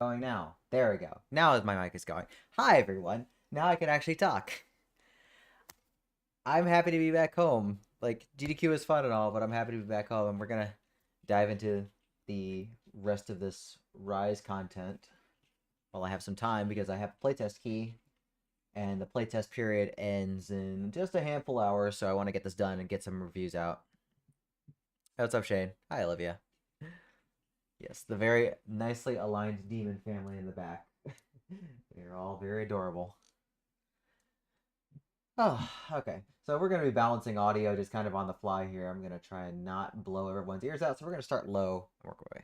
Going now. There we go. Now my mic is going. Hi, everyone. Now I can actually talk. I'm happy to be back home. Like, GDQ is fun and all, but I'm happy to be back home, and we're gonna dive into the rest of this Rise content while I have some time, because I have a playtest key, and the playtest period ends in just a handful of hours, so I want to get this done and get some reviews out. Hey, what's up, Shane? Hi, Olivia. Yes, the very nicely aligned demon family in the back. They're all very adorable. Oh, okay. So we're going to be balancing audio just kind of on the fly here. I'm going to try and not blow everyone's ears out. So we're going to start low and work our way.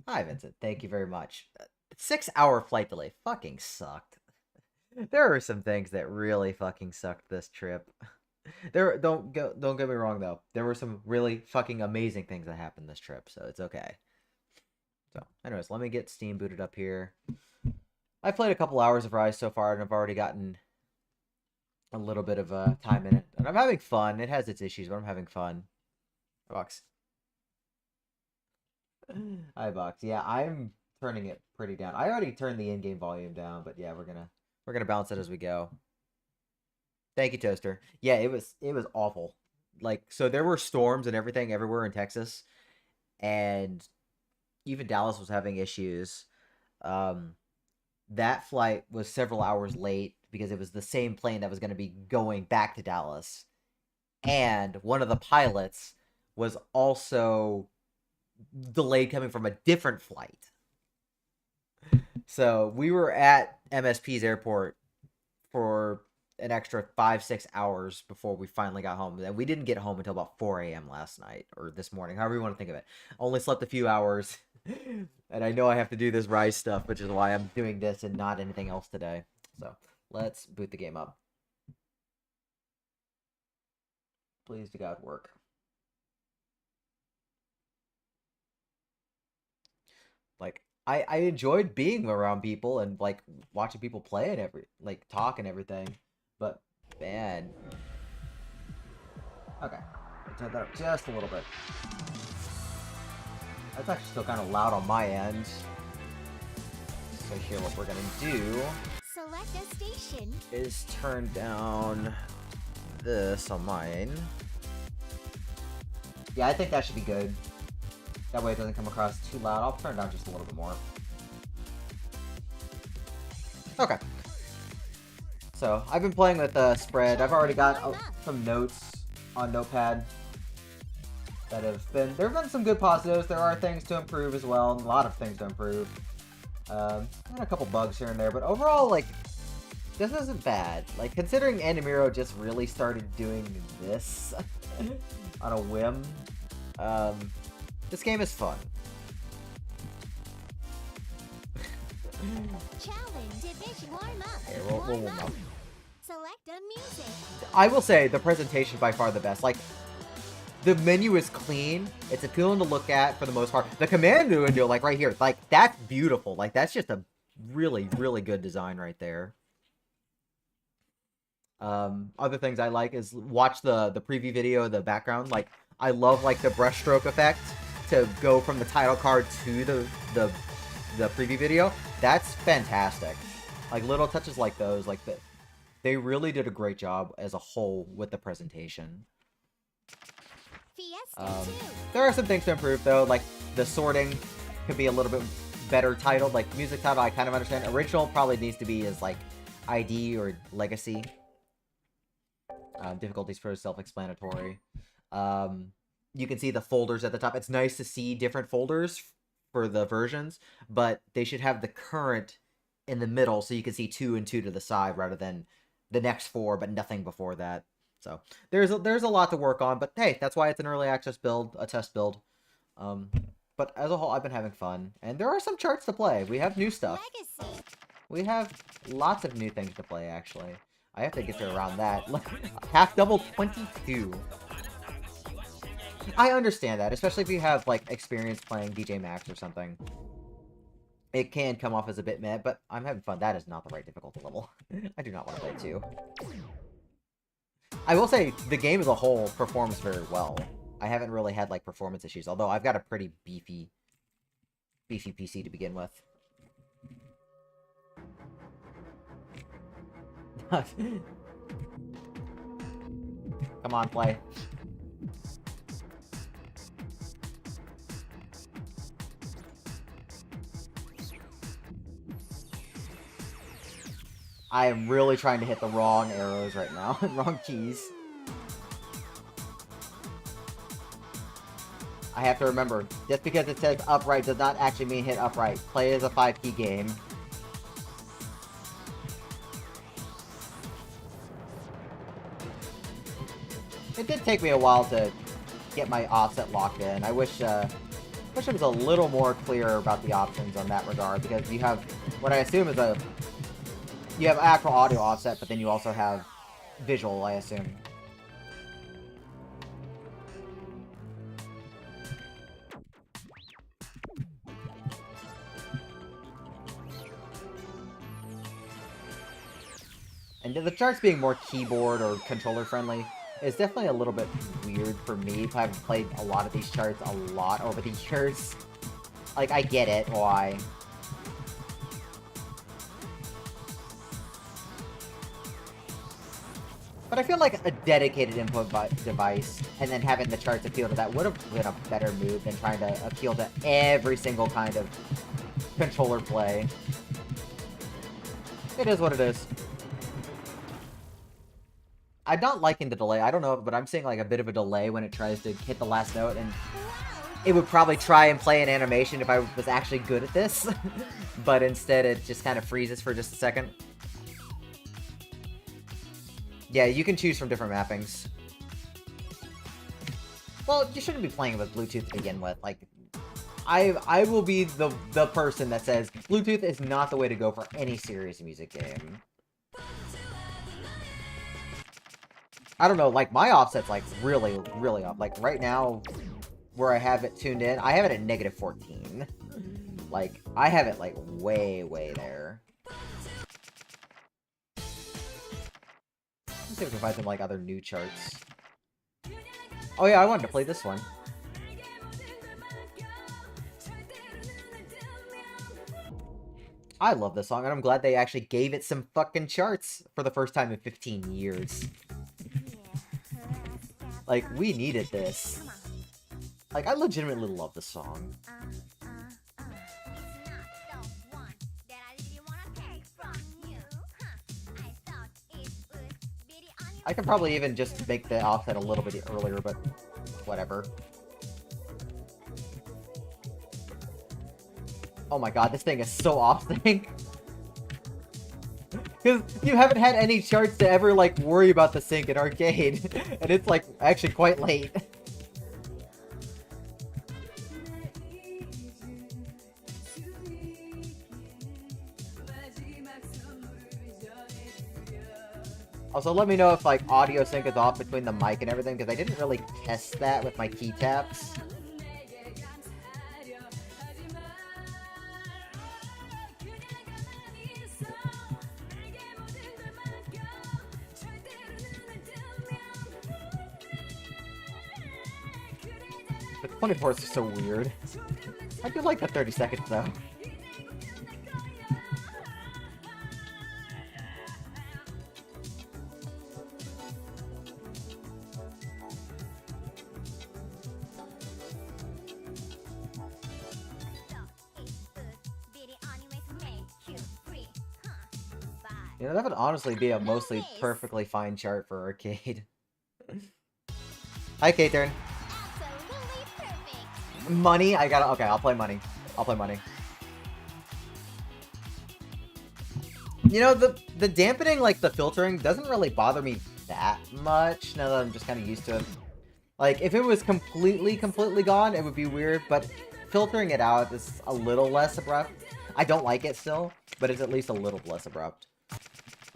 Hi, Vincent. Thank you very much. 6-hour flight delay. Fucking sucked. There are some things that really fucking sucked this trip. Don't get me wrong though. There were some really fucking amazing things that happened this trip, so it's okay. So, anyways, let me get Steam booted up here. I've played a couple hours of Rise so far, and I've already gotten a little bit of time in it. And I'm having fun. It has its issues, but I'm having fun. Box. Hi, Box. Yeah, I'm turning it pretty down. I already turned the in-game volume down, but yeah, we're gonna balance it as we go. Thank you, Toaster. Yeah, it was awful. Like, so there were storms and everything everywhere in Texas, and even Dallas was having issues. That flight was several hours late because it was the same plane that was going to be going back to Dallas. And one of the pilots was also delayed coming from a different flight. So we were at MSP's airport for an extra 5-6 hours before we finally got home. And we didn't get home until about 4 a.m. last night, or this morning, however you want to think of it. Only slept a few hours. And I know I have to do this Rise stuff, which is why I'm doing this and not anything else today. So let's boot the game up. Please to God work. Like, I enjoyed being around people and like watching people play and talk and everything. But man. Okay. Let's turn that up just a little bit. That's actually still kind of loud on my end. So here, what we're gonna do Select a station. is turn down this on mine. Yeah, I think that should be good. That way it doesn't come across too loud. I'll turn it down just a little bit more. Okay. So, I've been playing with Spread. I've already got some notes on Notepad that there have been some good positives. There are things to improve as well, and a lot of things to improve. And a couple bugs here and there, but overall, like, this isn't bad. Like, considering Andamiro just really started doing this on a whim, this game is fun. Challenge division warm up. Okay, we'll warm up. Select a music. I will say the presentation by far the best. Like, the menu is clean. It's appealing to look at for the most part. The command window, like right here, like that's beautiful. Like that's just a really, really good design right there. Other things I like is watch the preview video, the background. Like I love like the brushstroke effect to go from the title card to the preview video. That's fantastic. Like little touches like those, like they really did a great job as a whole with the presentation. Fiesta 2. There are some things to improve though, like the sorting could be a little bit better titled. Like, music title, I kind of understand. Original probably needs to be as, like, ID or Legacy. Difficulties for self-explanatory. You can see the folders at the top. It's nice to see different folders for the versions, but they should have the current in the middle so you can see 2 and 2 to the side rather than the next 4, but nothing before that. So there's a lot to work on, but hey, that's why it's an early access build, a test build. But as a whole, I've been having fun, and there are some charts to play. We have new stuff. Legacy. We have lots of new things to play, actually. I have to get to around that. Look, half double 22. I understand that, especially if you have, like, experience playing DJ Max or something. It can come off as a bit meh, but I'm having fun. That is not the right difficulty level. I do not want to play 2. I will say, the game as a whole performs very well. I haven't really had, like, performance issues, although I've got a pretty beefy PC to begin with. Come on, play. I am really trying to hit the wrong arrows right now. Wrong keys. I have to remember, just because it says upright does not actually mean hit upright. Play is a 5-key game. It did take me a while to get my offset locked in. I wish it was a little more clear about the options on that regard, because you have what I assume is you have actual audio offset, but then you also have visual, I assume. And the charts being more keyboard or controller friendly is definitely a little bit weird for me. I've played a lot of these charts a lot over the years. Like, I get it, why. But I feel like a dedicated input device, and then having the charts appeal to that would have been a better move than trying to appeal to every single kind of controller play. It is what it is. I'm not liking the delay. I don't know, but I'm seeing like a bit of a delay when it tries to hit the last note, and it would probably try and play an animation if I was actually good at this. But instead it just kind of freezes for just a second. Yeah, you can choose from different mappings. Well, you shouldn't be playing with Bluetooth to begin with. Like, I will be the person that says Bluetooth is not the way to go for any serious music game. I don't know, like, my offset's, like, really, really off. Like, right now, where I have it tuned in, I have it at negative 14. Like, I have it, like, way, way there. Let's see if we can find some, like, other new charts. Oh yeah, I wanted to play this one. I love this song, and I'm glad they actually gave it some fucking charts for the first time in 15 years. Like, we needed this. Like, I legitimately love this song. I can probably even just make the offset a little bit earlier, but whatever. Oh my god, this thing is so off-sync. Because you haven't had any charts to ever, like, worry about the sync in arcade. And it's, like, actually quite late. Also, let me know if, like, audio sync is off between the mic and everything, because I didn't really test that with my key taps. The 24 is so weird. I do like the 30 seconds, though. You know, that would honestly be a mostly perfectly fine chart for arcade. Hi, K-turn. Absolutely perfect. Money? Okay, I'll play money. I'll play money. You know, the dampening, like, the filtering, doesn't really bother me that much, now that I'm just kind of used to it. Like, if it was completely gone, it would be weird, but filtering it out is a little less abrupt. I don't like it still, but it's at least a little less abrupt.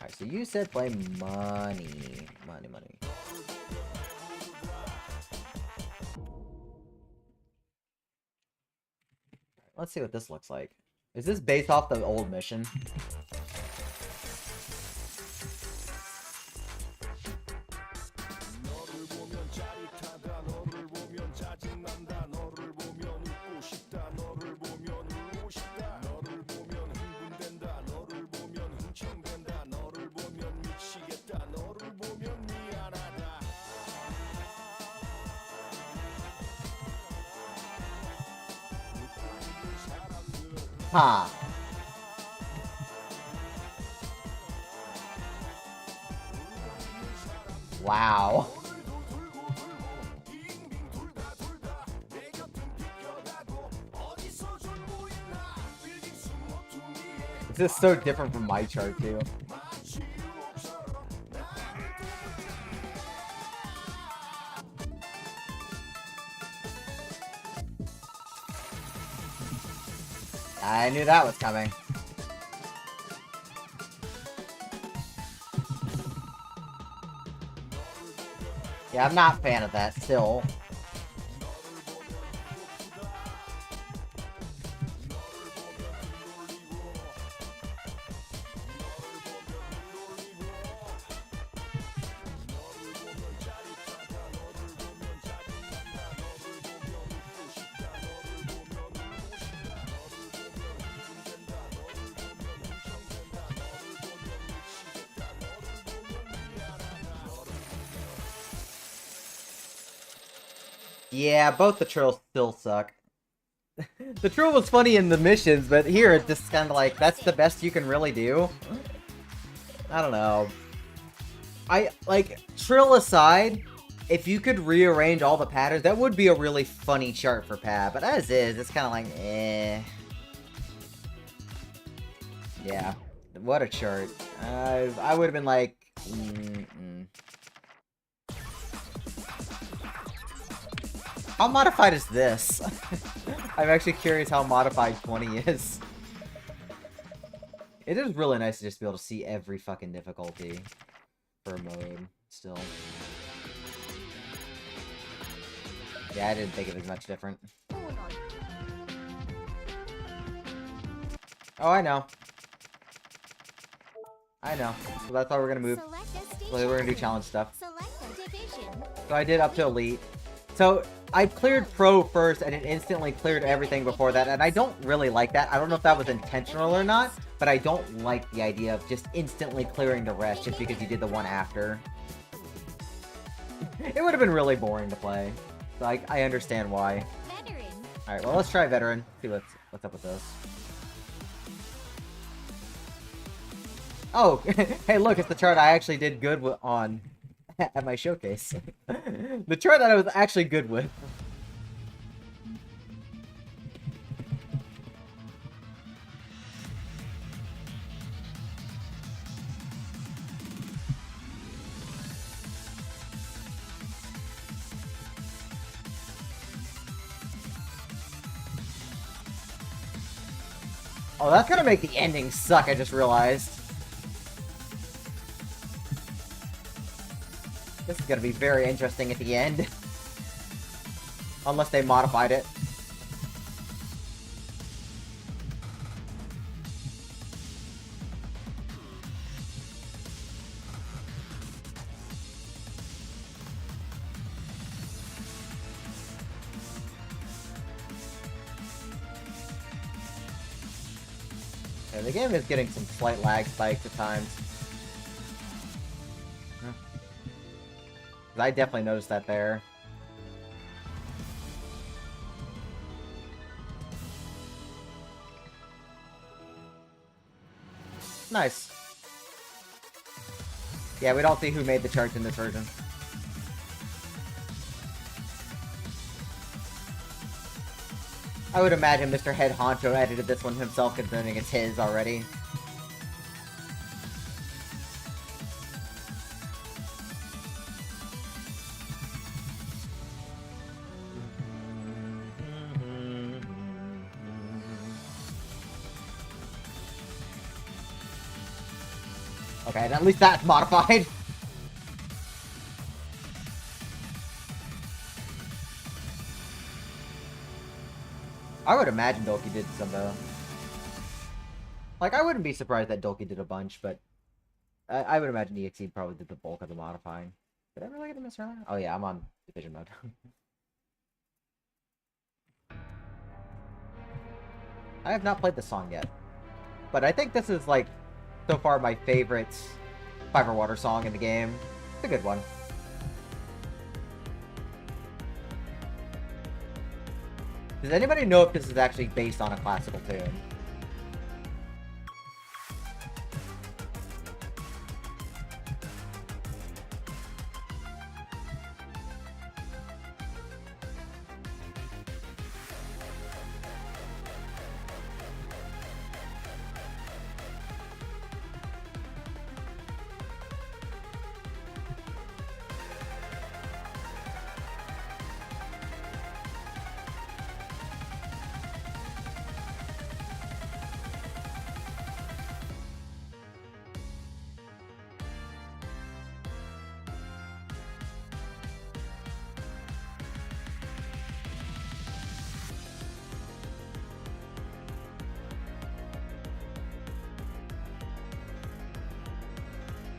Alright, so you said play money. Money. Let's see what this looks like. Is this based off the old mission? Huh. Wow. This is so different from my chart, too. I knew that was coming. Yeah, I'm not a fan of that still. Yeah, both the trills still suck. The trill was funny in the missions, but here it's just kind of like, that's the best you can really do? I don't know. Trill aside, if you could rearrange all the patterns, that would be a really funny chart for Pad, but as is, it's kind of like, eh. Yeah, what a chart. I would have been like, How modified is this? I'm actually curious how modified 20 is. It is really nice to just be able to see every fucking difficulty per mode, still. Yeah, I didn't think it was much different. Oh, I know. I know. So that's why we're gonna move. So we're gonna do challenge stuff. So I did up to Elite. So I cleared Pro first, and it instantly cleared everything before that, and I don't really like that. I don't know if that was intentional or not, but I don't like the idea of just instantly clearing the rest just because you did the one after. It would have been really boring to play. So I understand why. Alright, well, let's try Veteran. See what's up with this. Oh, hey, look, it's the chart I actually did good on at my showcase. The chart that I was actually good with. Oh, that's gonna make the ending suck, I just realized. This is gonna be very interesting at the end. Unless they modified it. Yeah, the game is getting some slight lag spikes at times. I definitely noticed that there. Nice. Yeah, we don't see who made the charts in this version. I would imagine Mr. Head Honcho edited this one himself, considering it's his already. Okay, and at least that's modified. I would imagine Dolki did some, like, I wouldn't be surprised that Dolki did a bunch, but I would imagine EXE probably did the bulk of the modifying. Did I really get a miss earlier? Oh yeah, I'm on division mode. I have not played the song yet, but I think this is, like, so far my favorite Fire Water song in the game. It's a good one. Does anybody know if this is actually based on a classical tune?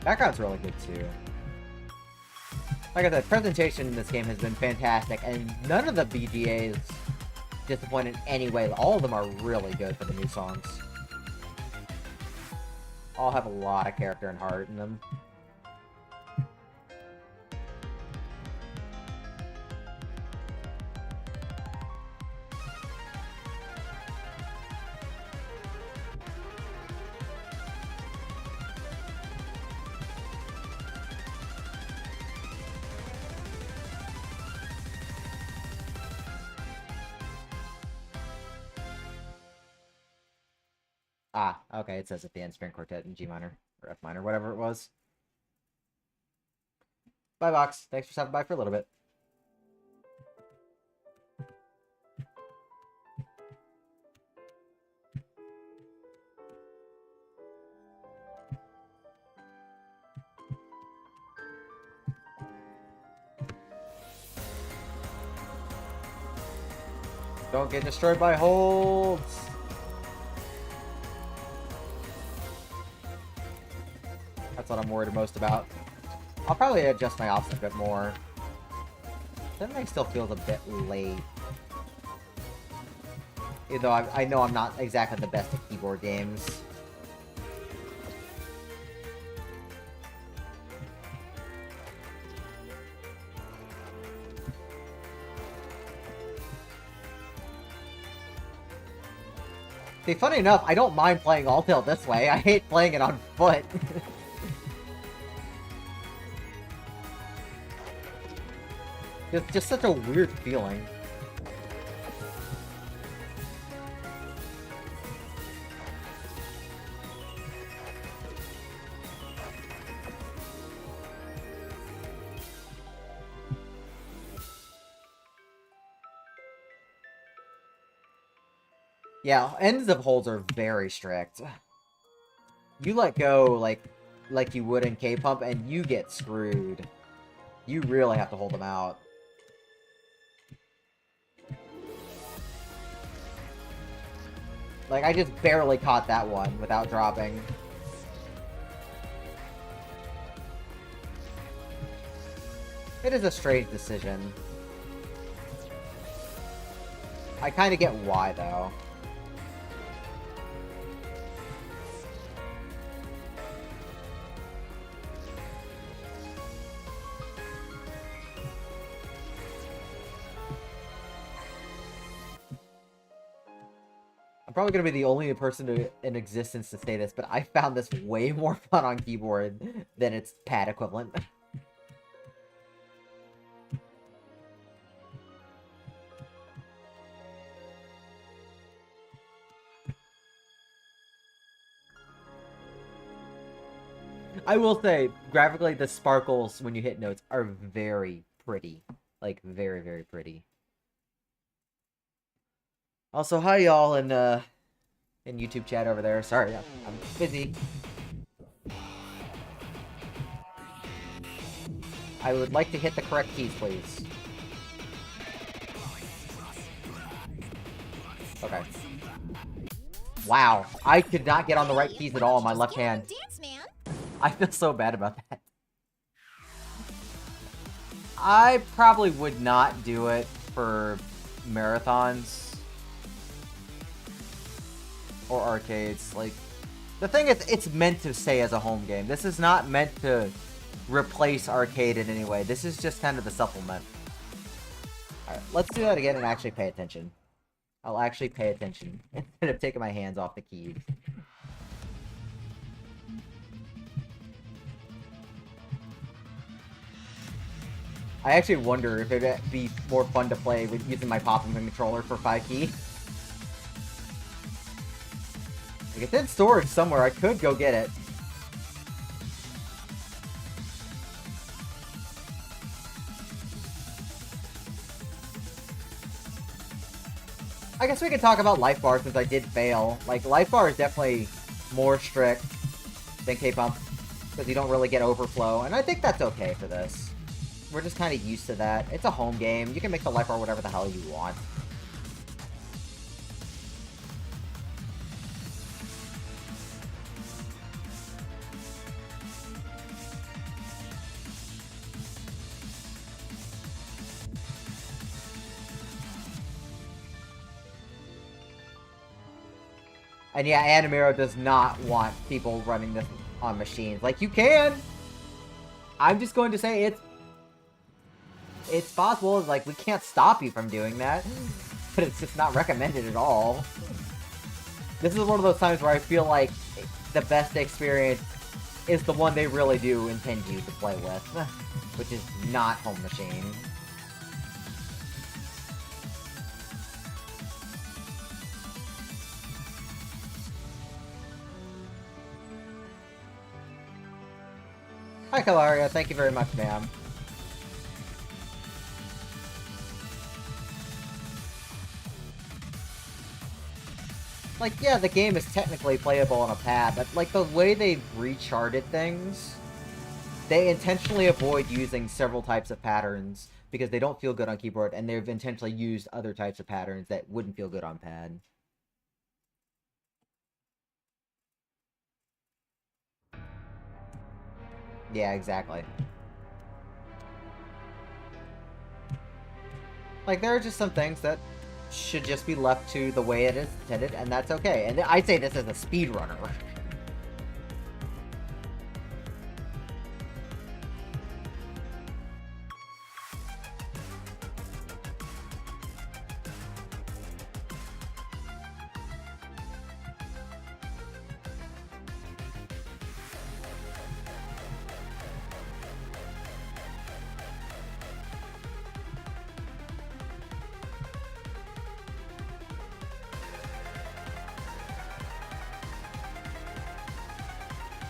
Background's really good too. Like I said, presentation in this game has been fantastic, and none of the BGAs disappoint in any way. All of them are really good for the new songs. All have a lot of character and heart in them. Ah, okay, it says at the end, string quartet in G minor, or F minor, whatever it was. Bye, Vox. Thanks for stopping by for a little bit. Don't get destroyed by holds! That's what I'm worried most about. I'll probably adjust my options a bit more. That still feels a bit late. Even though I know I'm not exactly the best at keyboard games. See, funny enough, I don't mind playing All-Tail this way. I hate playing it on foot. It's just such a weird feeling. Yeah, ends of holds are very strict. You let go like you would in K-Pump and you get screwed. You really have to hold them out. Like, I just barely caught that one without dropping. It is a strange decision. I kind of get why, though. I'm probably gonna be the only person in existence to say this, but I found this way more fun on keyboard than its pad equivalent. I will say, graphically, the sparkles when you hit notes are very pretty. Like, very, very pretty. Also, hi y'all in YouTube chat over there. Sorry, I'm busy. I would like to hit the correct keys, please. Okay. Wow, I could not get on the right keys at all in my left hand. Dance, man. I feel so bad about that. I probably would not do it for marathons or arcades. Like, the thing is, it's meant to stay as a home game. This is not meant to replace arcade in any way. This is just kind of the supplement. Alright, let's do that again and actually pay attention. I'll actually pay attention instead of taking my hands off the keys. I actually wonder if it'd be more fun to play with using my popping controller for 5 key. Like, it's in storage somewhere. I could go get it. I guess we could talk about life bar since I did fail. Like, life bar is definitely more strict than K-Pump because you don't really get overflow, and I think that's okay for this. We're just kind of used to that. It's a home game. You can make the life bar whatever the hell you want. And yeah, Animero does not want people running this on machines. Like, you can! I'm just going to say it's possible. Like, we can't stop you from doing that. But it's just not recommended at all. This is one of those times where I feel like the best experience is the one they really do intend you to play with. Which is not home machine. Hi, Kalaria. Thank you very much, ma'am. Like, yeah, the game is technically playable on a pad, but, like, the way they've recharted things, they intentionally avoid using several types of patterns because they don't feel good on keyboard, and they've intentionally used other types of patterns that wouldn't feel good on pad. Yeah, exactly. Like, there are just some things that should just be left to the way it is intended, and that's okay. And I say this as a speedrunner.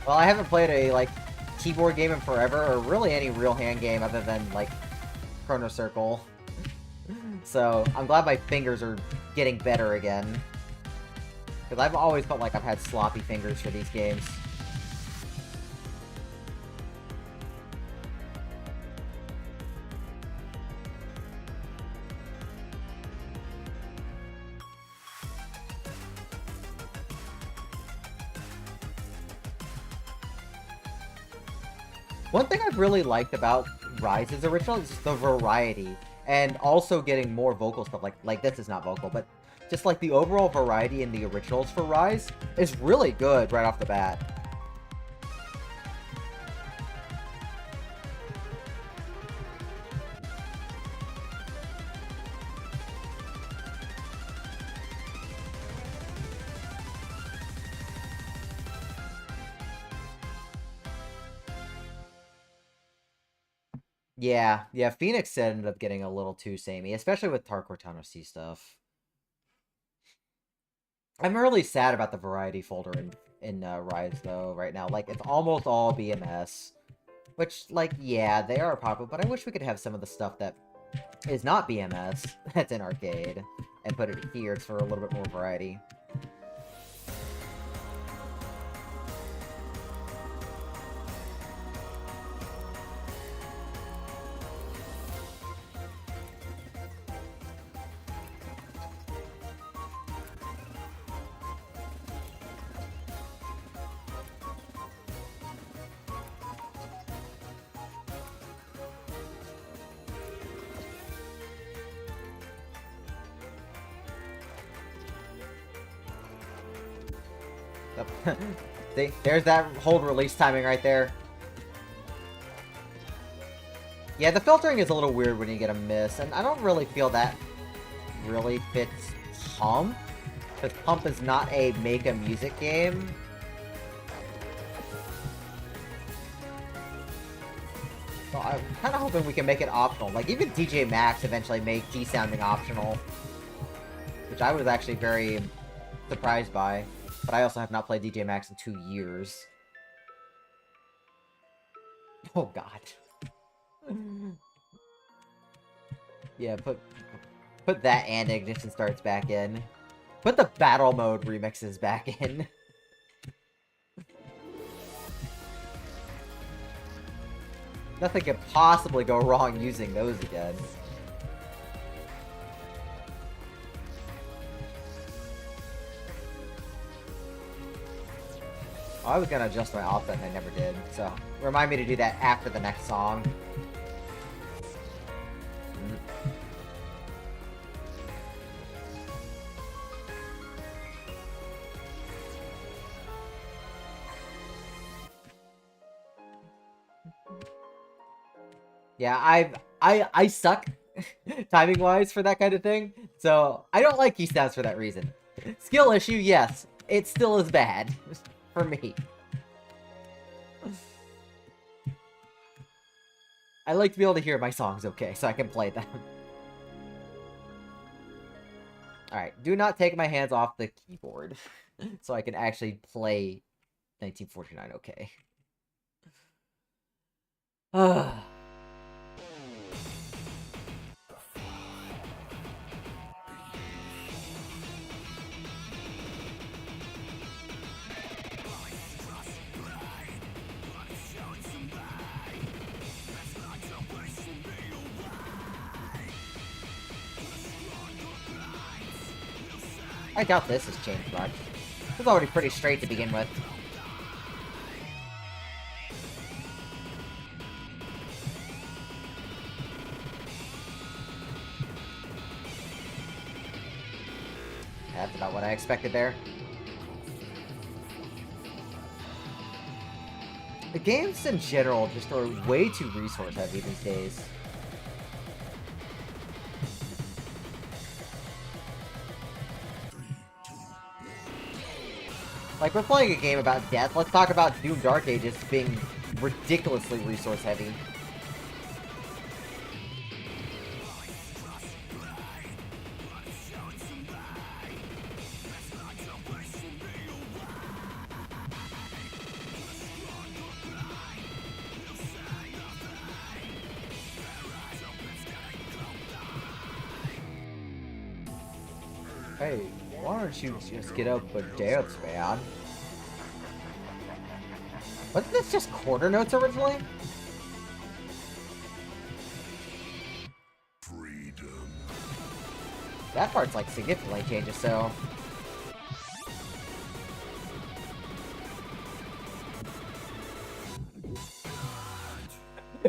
Well, I haven't played a, like, keyboard game in forever, or really any real hand game other than, like, Chrono Circle. So, I'm glad my fingers are getting better again. Because I've always felt like I've had sloppy fingers for these games. One thing I've really liked about Rise's original is the variety, and also getting more vocal stuff. Like this is not vocal, but just like the overall variety in the originals for Rise is really good right off the bat. Yeah, Phoenix ended up getting a little too samey, especially with Tar Cortana C stuff. I'm really sad about the variety folder in Rise, though, right now. Like, it's almost all BMS. Which, like, yeah, they are popular, but I wish we could have some of the stuff that is not BMS that's in Arcade and put it here for a little bit more variety. See, there's that hold release timing right there. Yeah, the filtering is a little weird when you get a miss, and I don't really feel that really fits Pump, because Pump is not a make a music game. So I'm kind of hoping we can make it optional. Like, even DJ Maxx eventually made G-sounding optional, which I was actually very surprised by. But I also have not played DJ Maxx in 2 years. Oh god. Yeah, put that and Ignition Starts back in. Put the battle mode remixes back in. Nothing could possibly go wrong using those again. Oh, I was gonna adjust my offset and I never did, so remind me to do that after the next song. Yeah, I suck timing wise for that kind of thing, so I don't like key sounds for that reason. Skill issue, yes, it still is bad for me. I like to be able to hear my songs okay, so I can play them. Alright, do not take my hands off the keyboard, so I can actually play 1949 okay. I doubt this has changed much. It's already pretty straight to begin with. That's about what I expected there. The games in general just are way too resource heavy these days. Like, we're playing a game about death. Let's talk about Doom Dark Ages being ridiculously resource heavy. Hey, why don't you just get up and dance, man? Wasn't this just quarter notes originally? Freedom. That part's like significantly changes, so...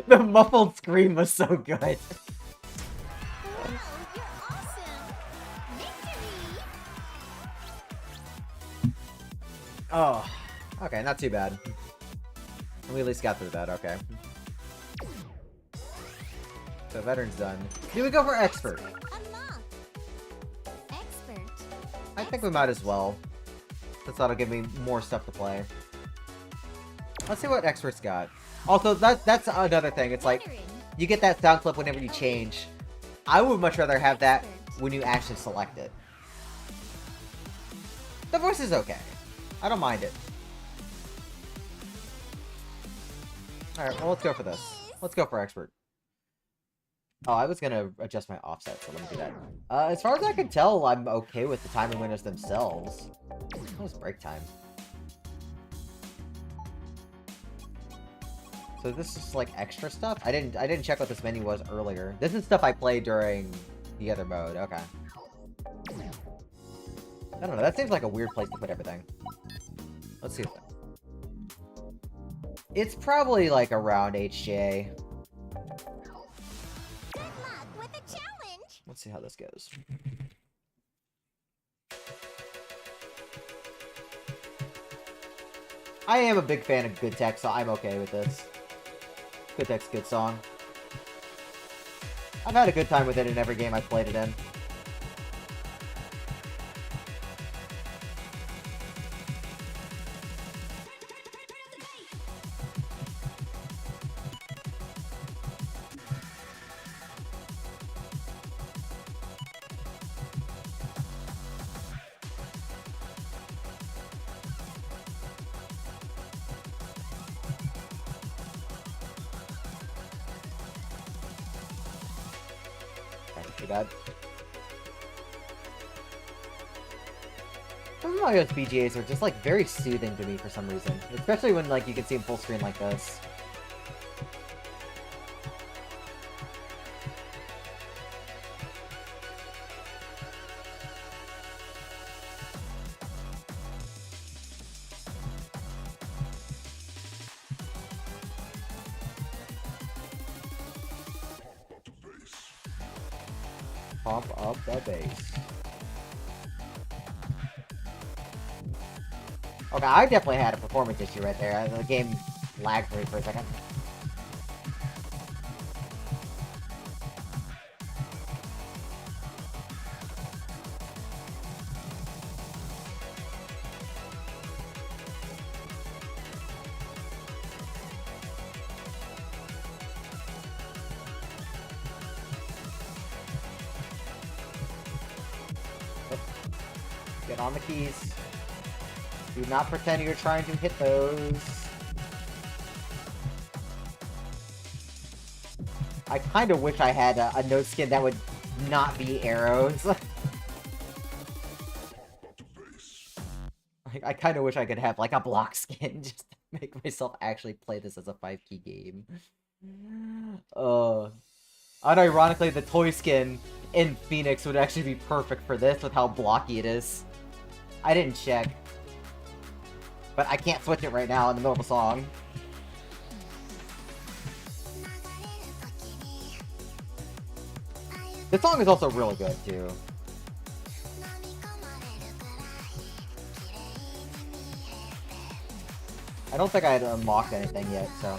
The muffled scream was so good. Oh, you're awesome! Victory! Oh, okay, not too bad. We at least got through that, okay. So, veteran's done. Do we go for expert? Unlocked! Expert. I think we might as well. That'll give me more stuff to play. Let's see what expert's got. Also, that's another thing. It's like, Veteran. you get that sound clip whenever you change. I would much rather have that Expert. when you actually select it. The voice is okay. I don't mind it. Alright, well, let's go for this. Let's go for expert. Oh, I was gonna adjust my offset, so let me do that. As far as I can tell, I'm okay with the timing windows themselves. What was break time? So this is like extra stuff? I didn't check what this menu was earlier. This is stuff I played during the other mode. Okay. I don't know, that seems like a weird place to put everything. Let's see. It's probably like around HJ. Good luck with the challenge. Let's see how this goes. I am a big fan of Good Tech, so I'm okay with this. Good Tech's a good song. I've had a good time with it in every game I've played it in. Too bad. Some of Mario's BGAs are just like very soothing to me for some reason, especially when like you can see them full screen like this. Pump up the bass. Okay, I definitely had a performance issue right there. The game lagged for me for a second. Get on the keys. Do not pretend you're trying to hit those. I kind of wish I had a node skin that would not be arrows. I kind of wish I could have like a block skin just to make myself actually play this as a 5-key game. Unironically, the toy skin in Phoenix would actually be perfect for this with how blocky it is. I didn't check. But I can't switch it right now in the middle of a song. This song is also really good, too. I don't think I had unlocked anything yet, so...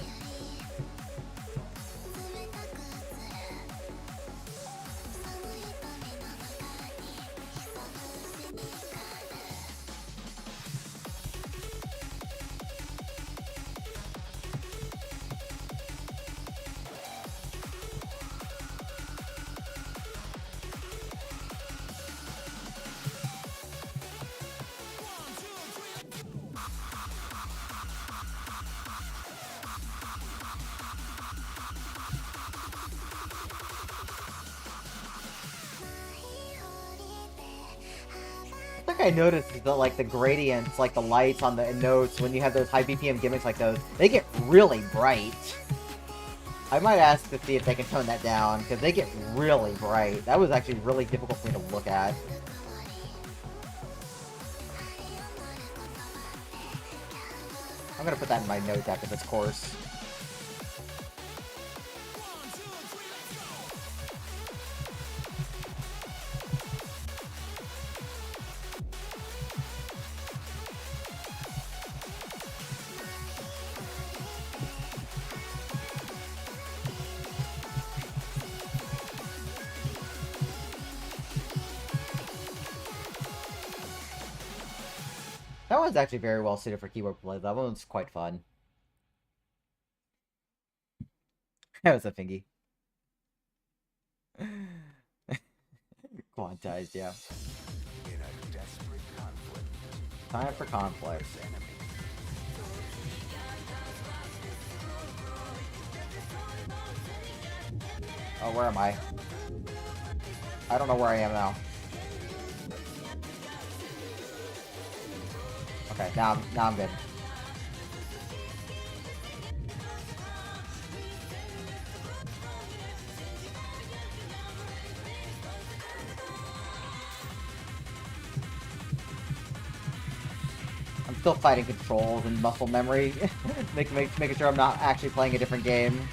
I noticed is that like the gradients, like the lights on the notes, when you have those high BPM gimmicks like those, they get really bright. I might ask to see if they can tone that down, because they get really bright. That was actually really difficult for me to look at. I'm gonna put that in my notes after this course. That one's actually very well suited for keyboard play. That one's quite fun. That was a thingy. Quantized, yeah. Time for conflict. Oh, where am I? I don't know where I am now. Okay, now I'm good. I'm still fighting controls and muscle memory, making sure I'm not actually playing a different game.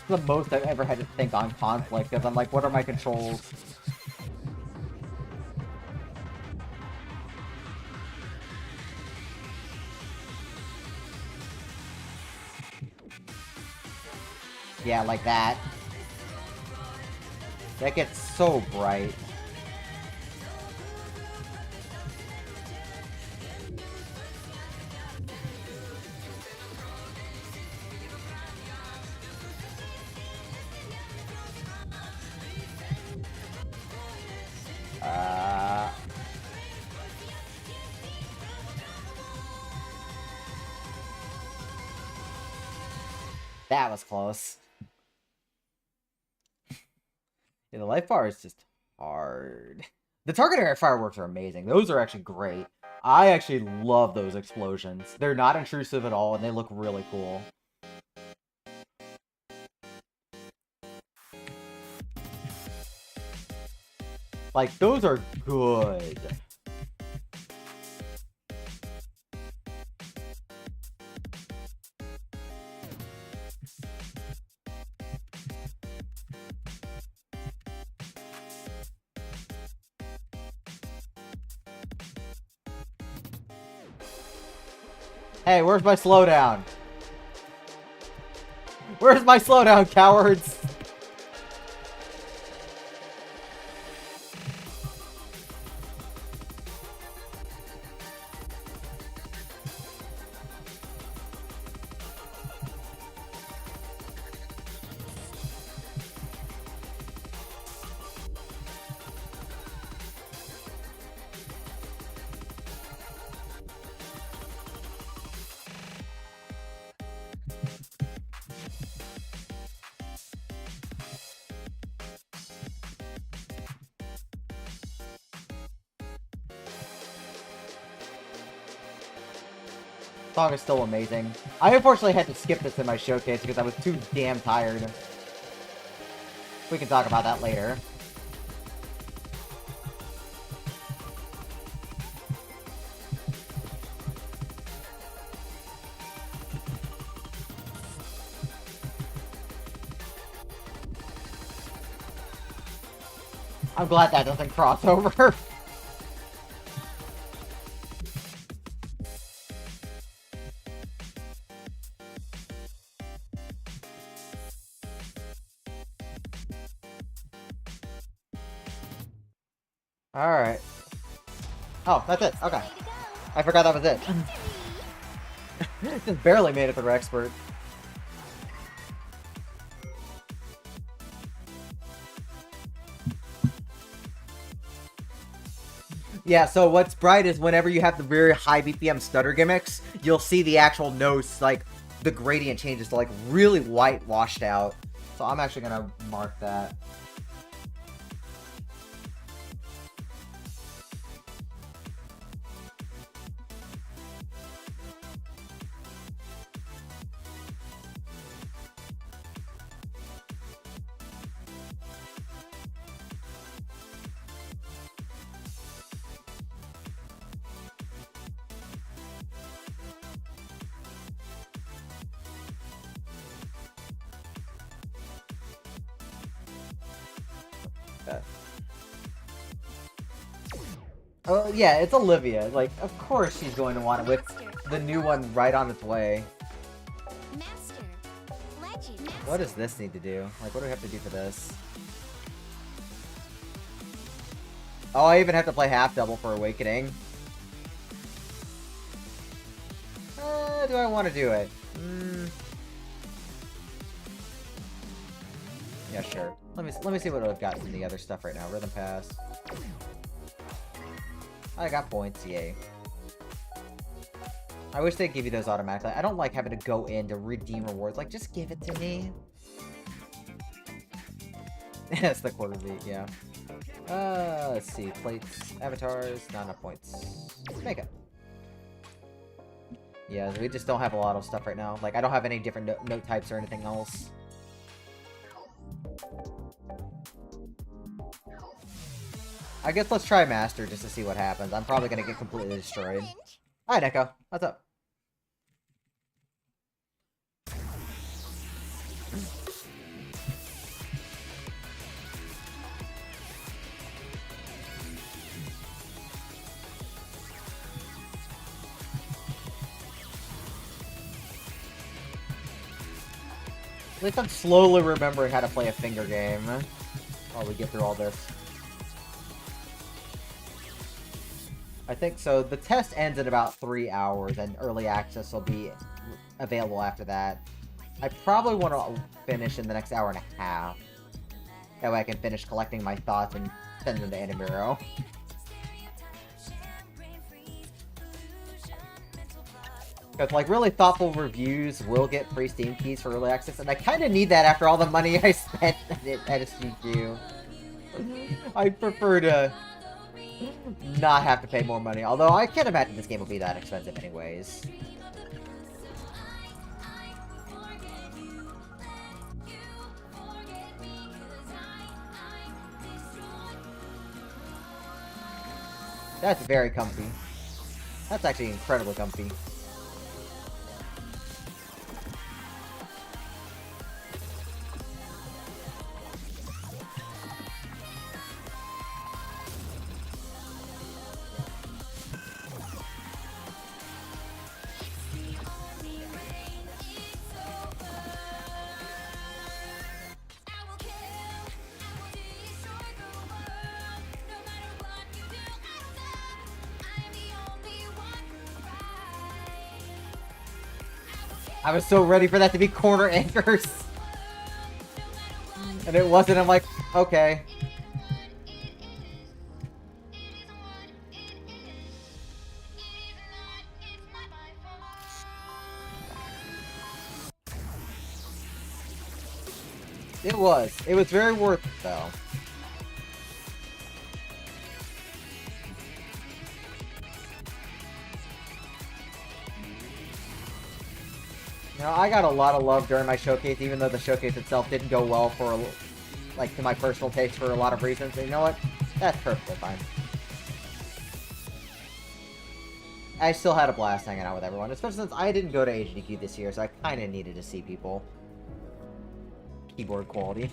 The most I've ever had to think on conflict, because I'm like, what are my controls? Yeah, like that. That gets so bright. That was close. Yeah, the life bar is just hard. The target area fireworks are amazing. Those are actually great. I actually love those explosions. They're not intrusive at all, and they look really cool. Like, those are good. Hey, where's my slowdown? Where's my slowdown, cowards? Song is still amazing. I unfortunately had to skip this in my showcase because I was too damn tired. We can talk about that later. I'm glad that doesn't cross over. Alright. Oh, that's it. Okay. I forgot that was it. Just barely made it through expert. Yeah, so what's bright is whenever you have the very high BPM stutter gimmicks, you'll see the actual notes, like, the gradient changes to, like, really white washed out. So I'm actually gonna mark that. that. Oh yeah, it's Olivia. Like, of course she's going to want it with the new one right on its way. Master. Legend. Master. What does this need to do? Like, what do we have to do for this? Oh, I even have to play half double for Awakening. Do I want to do it? Yeah, sure. Let me see what I've got from the other stuff right now. Rhythm Pass. I got points, yay. I wish they'd give you those automatically. I don't like having to go in to redeem rewards. Like, just give it to me. That's the quarter beat, yeah. Let's see. Plates, avatars, not enough points. Makeup. Yeah, we just don't have a lot of stuff right now. Like, I don't have any different note types or anything else. I guess let's try Master just to see what happens. I'm probably gonna get completely destroyed. Hi, Neko. What's up? At least I'm slowly remembering how to play a finger game while we get through all this. I think so. The test ends in about 3 hours, and early access will be available after that. I probably want to finish in the next hour and a half. That way I can finish collecting my thoughts and send them to Animiro. Because, like, really thoughtful reviews will get free Steam keys for early access, and I kind of need that after all the money I spent at SGDQ. I prefer to not have to pay more money, although I can't imagine this game will be that expensive anyways. That's very comfy. That's actually incredibly comfy. I was so ready for that to be corner anchors. And it wasn't. I'm like, okay. It was. It was very worth it, though. You know, I got a lot of love during my showcase, even though the showcase itself didn't go well for, like, to my personal taste for a lot of reasons. And you know what? That's perfectly fine. I still had a blast hanging out with everyone, especially since I didn't go to SGDQ this year, so I kind of needed to see people. Keyboard quality.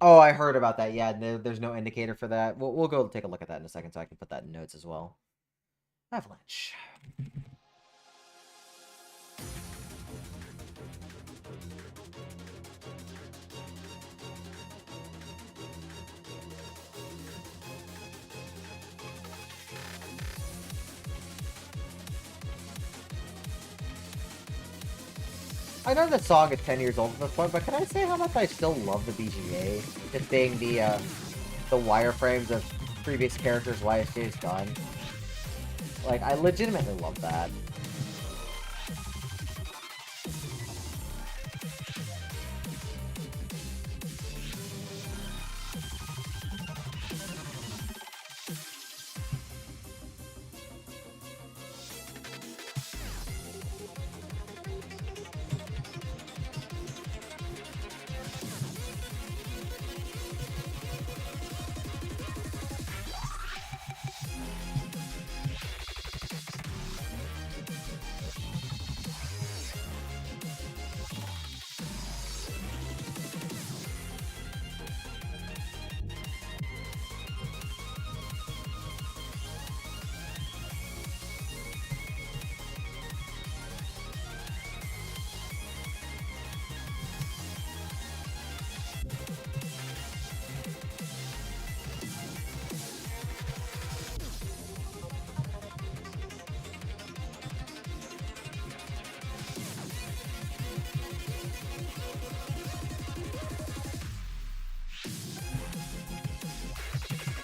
Oh, I heard about that. Yeah, there's no indicator for that. We'll go take a look at that in a second so I can put that in notes as well. Avalanche. I know the song is 10 years old at this point, but can I say how much I still love the BGA? Just being the wireframes of previous characters YSJ's done. Like, I legitimately love that.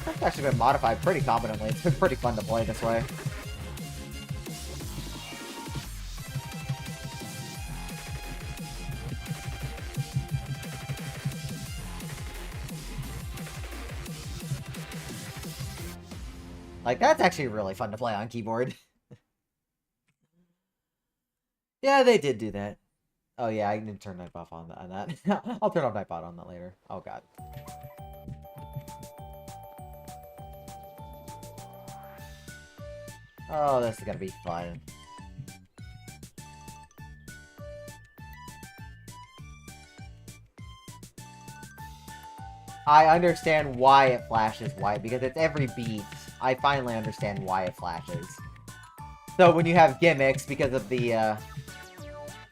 It's actually been modified pretty competently. It's been pretty fun to play this way. Like, that's actually really fun to play on keyboard. Yeah, they did do that. Oh yeah, I need to turn Nightbot on that. I'll turn off Nightbot on that later. Oh god. Oh, this is gonna be fun. I understand why it flashes white, because it's every beat. I finally understand why it flashes. So when you have gimmicks, because of the,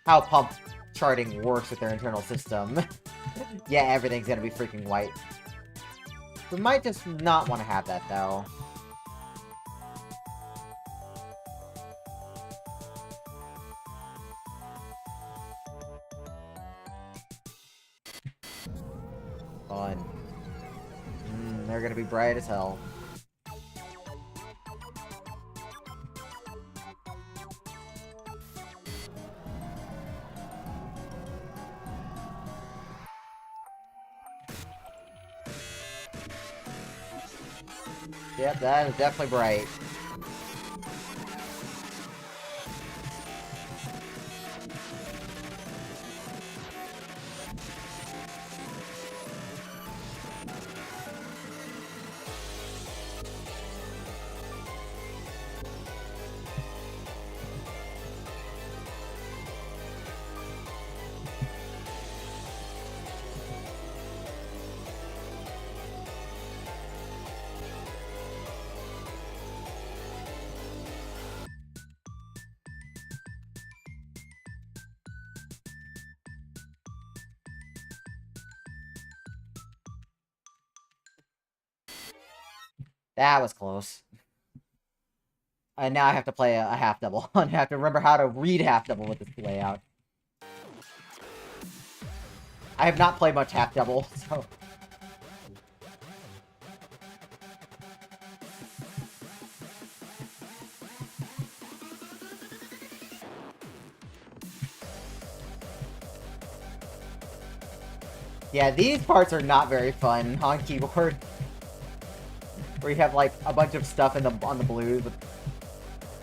how pump charting works with their internal system, yeah, everything's gonna be freaking white. We might just not want to have that, though. Fun. They're gonna be bright as hell. Yep, that is definitely bright. That was close. And now I have to play a half double. I have to remember how to read half double with this layout. I have not played much half double, so... Yeah, these parts are not very fun on keyboard. Where you have, like, a bunch of stuff on the blues,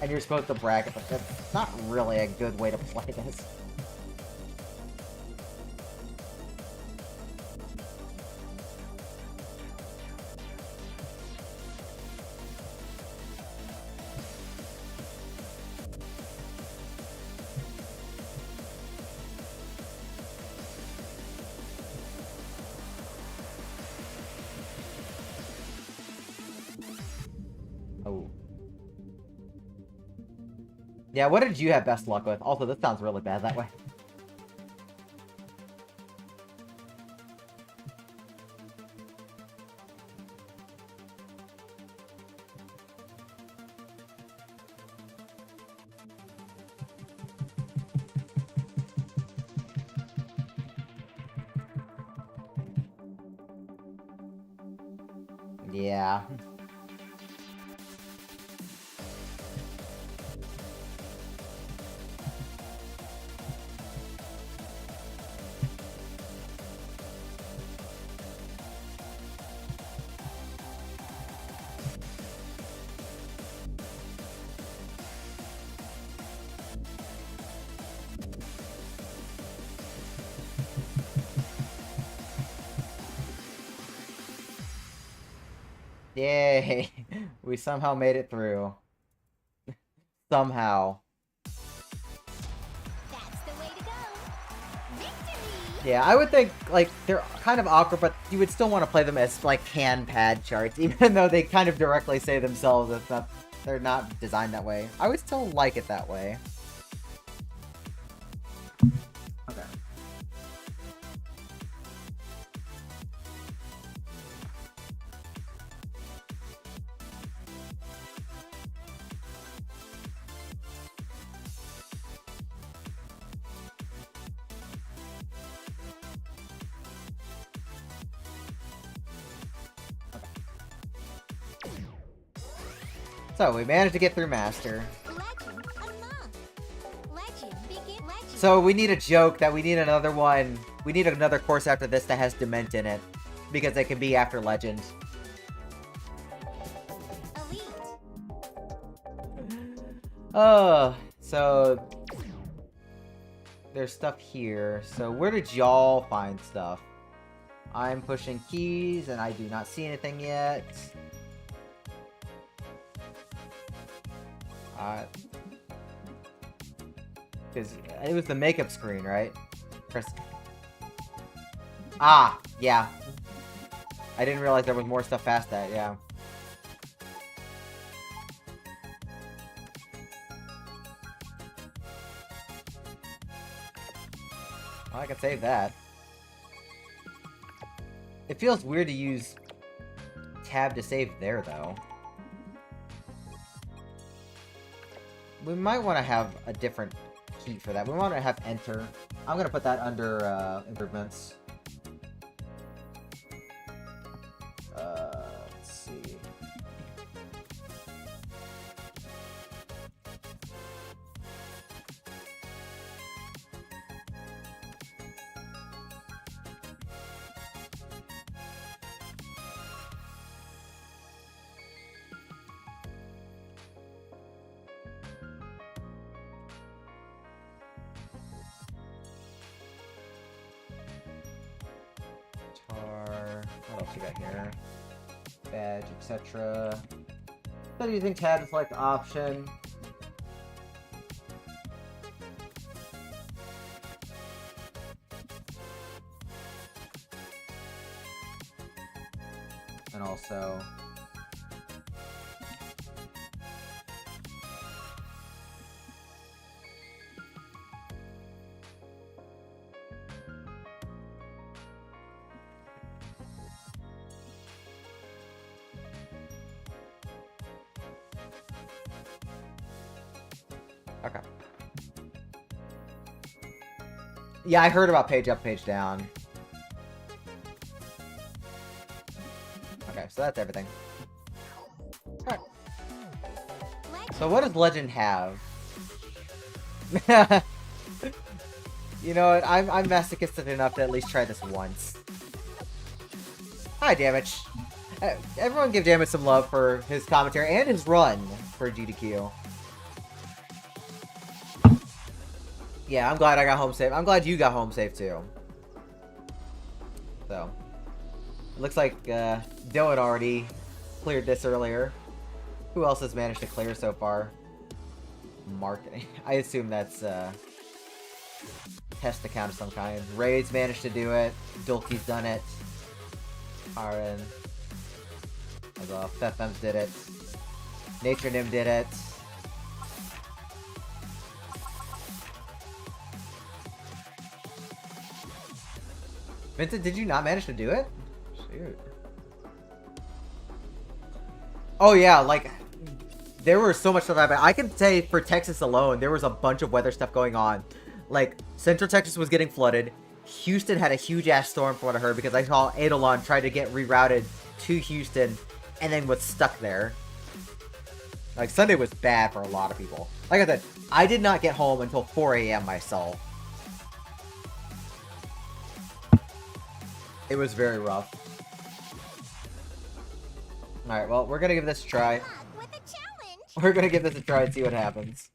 and you're supposed to bracket, but that's not really a good way to play this. Oh. Yeah, what did you have best luck with? Also, this sounds really bad that way. Yeah. Yay! We somehow made it through. Somehow. That's the way to go. Victory! Yeah, I would think, like, they're kind of awkward, but you would still want to play them as, like, hand-pad charts, even though they kind of directly say themselves that they're not designed that way. I would still like it that way. Okay. So we managed to get through Master. Legend unlocked. Legend begin. Legend. So we need a joke that we need another one. We need another course after this that has Dement in it. Because it can be after Legend. Elite. So there's stuff here. So where did y'all find stuff? I'm pushing keys and I do not see anything yet. Because it was the makeup screen, right? Press. Ah, yeah. I didn't realize there was more stuff past that, yeah. Well, I can save that. It feels weird to use tab to save there, though. We might want to have a different key for that. We want to have enter. I'm going to put that under improvements. Let's see. What else you got here? Badge, etc. So using tab to select option. And also okay. Yeah, I heard about page up, page down. Okay, so that's everything. Alright. So what does Legend have? You know what? I'm masochistic enough to at least try this once. Hi, Damage. Everyone give Damage some love for his commentary and his run for GDQ. Yeah, I'm glad I got home safe. I'm glad you got home safe too. So, it looks like Dylan already cleared this earlier. Who else has managed to clear so far? Marketing. I assume that's test account of some kind. Raid's managed to do it. Dulky's done it. Aaron. As well. Fefems did it. Nature Nim did it. Vincent, did you not manage to do it? Shoot. Oh yeah, like, there was so much stuff happening. I can say for Texas alone, there was a bunch of weather stuff going on. Like, Central Texas was getting flooded. Houston had a huge-ass storm from what I heard because I saw Eidolon try to get rerouted to Houston and then was stuck there. Like, Sunday was bad for a lot of people. Like I said, I did not get home until 4 a.m. myself. It was very rough. Alright, well, we're gonna give this a try. With a challenge. We're gonna give this a try and see what happens.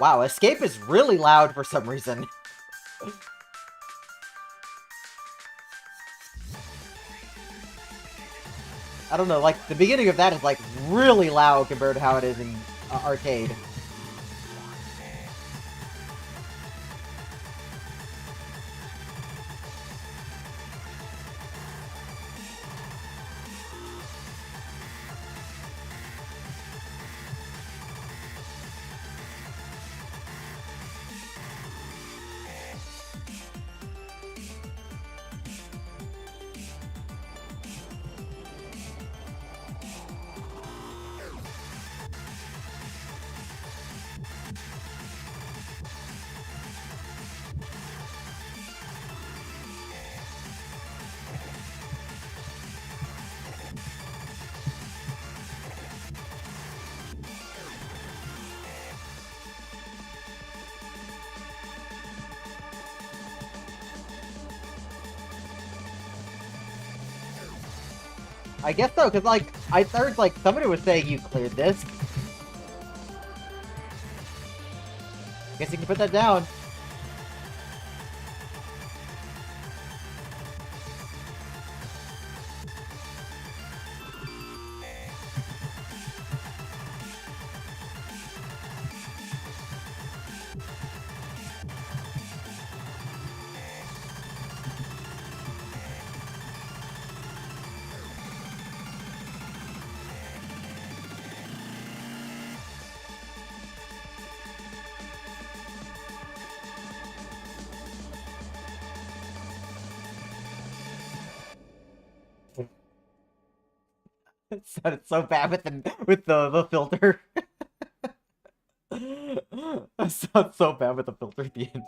Wow, escape is really loud for some reason. I don't know, like, the beginning of that is, like, really loud compared to how it is in arcade. I guess so, because, like, I heard, like, somebody was saying you cleared this. Guess you can put that down. It sounded so bad with the filter. It sounds so bad with the filter at the end.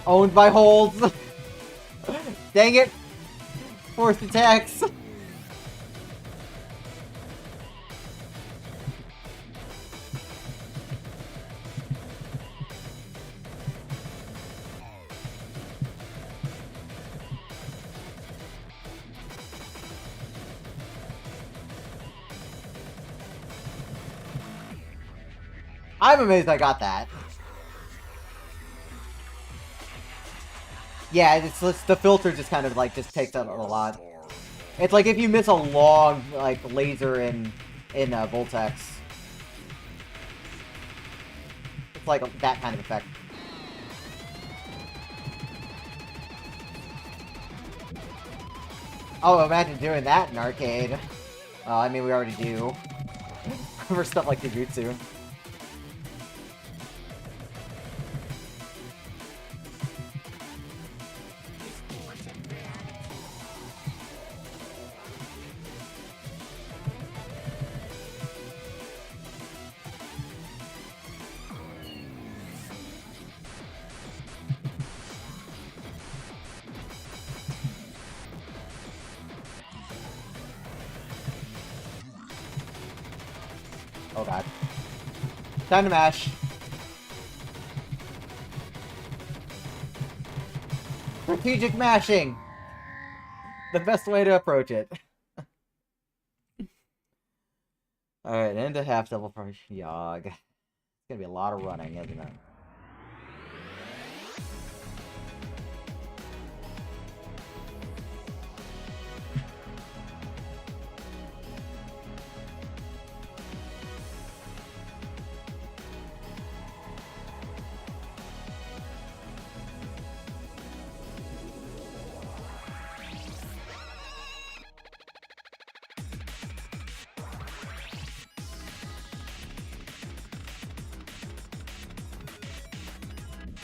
Owned by holds. Dang it. Forced attacks. I'm amazed I got that. Yeah, it's the filter just kind of like just takes up a lot. It's like if you miss a long like laser in Voltex. It's like that kind of effect. Oh, imagine doing that in arcade. I mean, we already do. For stuff like Jujutsu. Oh god. Time to mash. Strategic mashing! The best way to approach it. Alright, into half double punch. Yog. It's gonna be a lot of running, isn't it?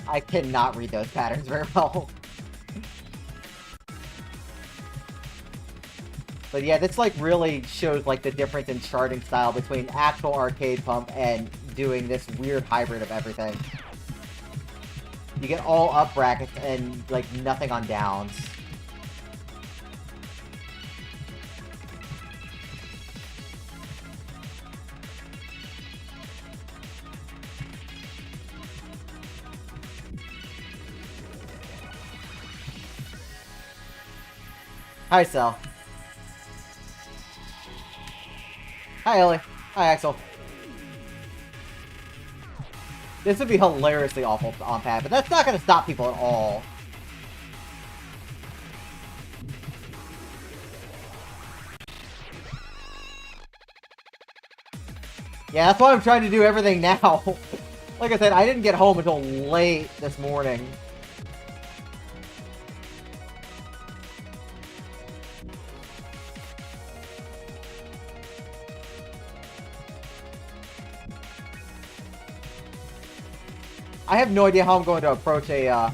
I cannot read those patterns very well. But yeah, this like really shows like the difference in charting style between actual arcade pump and doing this weird hybrid of everything. You get all up brackets and like nothing on downs. Hi, Cell. Hi, Ellie. Hi, Axel. This would be hilariously awful on pad, but that's not going to stop people at all. Yeah, that's why I'm trying to do everything now. Like I said, I didn't get home until late this morning. I have no idea how I'm going to approach a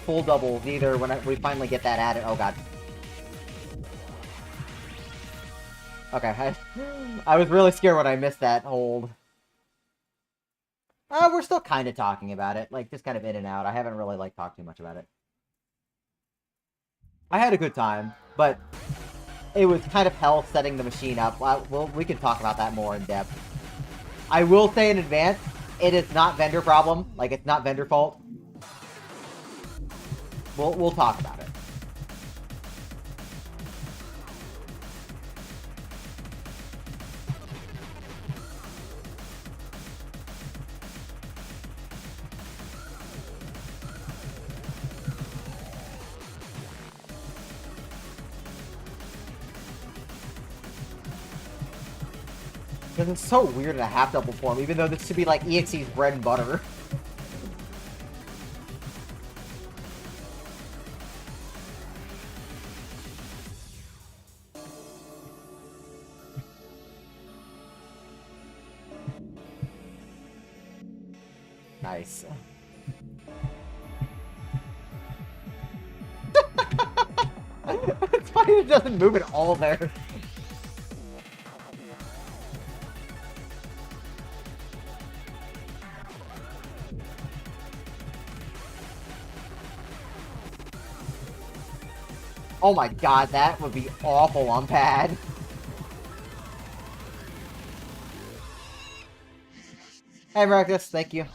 full double either when we finally get that added. Oh god. Okay, I was really scared when I missed that hold. We're still kind of talking about it, like just kind of in and out. I haven't really like talked too much about it. I had a good time, but it was kind of hell setting the machine up. Well, we can talk about that more in depth. I will say in advance, it is not vendor problem. Like, it's not vendor fault. We'll talk about it. Because it's so weird in a half double form, even though this should be like EXE's bread and butter. Nice. It's funny it doesn't move at all there. Oh my god, that would be awful on pad. Hey, Marcus, thank you.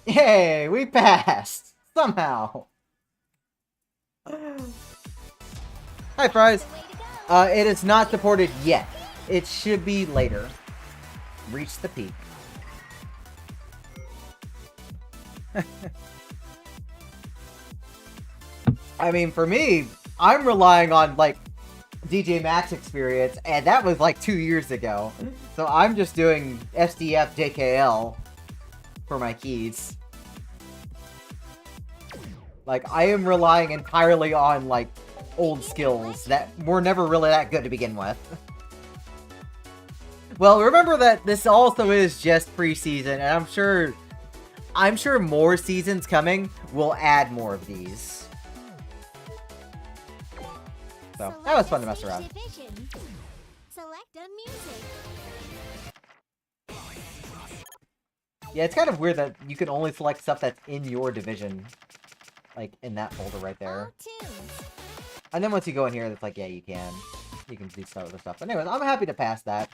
Yay, we passed! Somehow! Hi, Fries! It is not supported yet. It should be later. Reach the peak. I mean, for me, I'm relying on, like, DJ Max experience, and that was, like, 2 years ago. So I'm just doing SDF JKL for my keys. Like, I am relying entirely on, like, old skills that were never really that good to begin with. Well, remember that this also is just preseason, and I'm sure more seasons coming will add more of these. So, that was fun to mess around. Select a music. Yeah, it's kind of weird that you can only select stuff that's in your division. Like, in that folder right there. And then once you go in here, it's like, yeah, you can. You can do some other stuff. But anyways, I'm happy to pass that.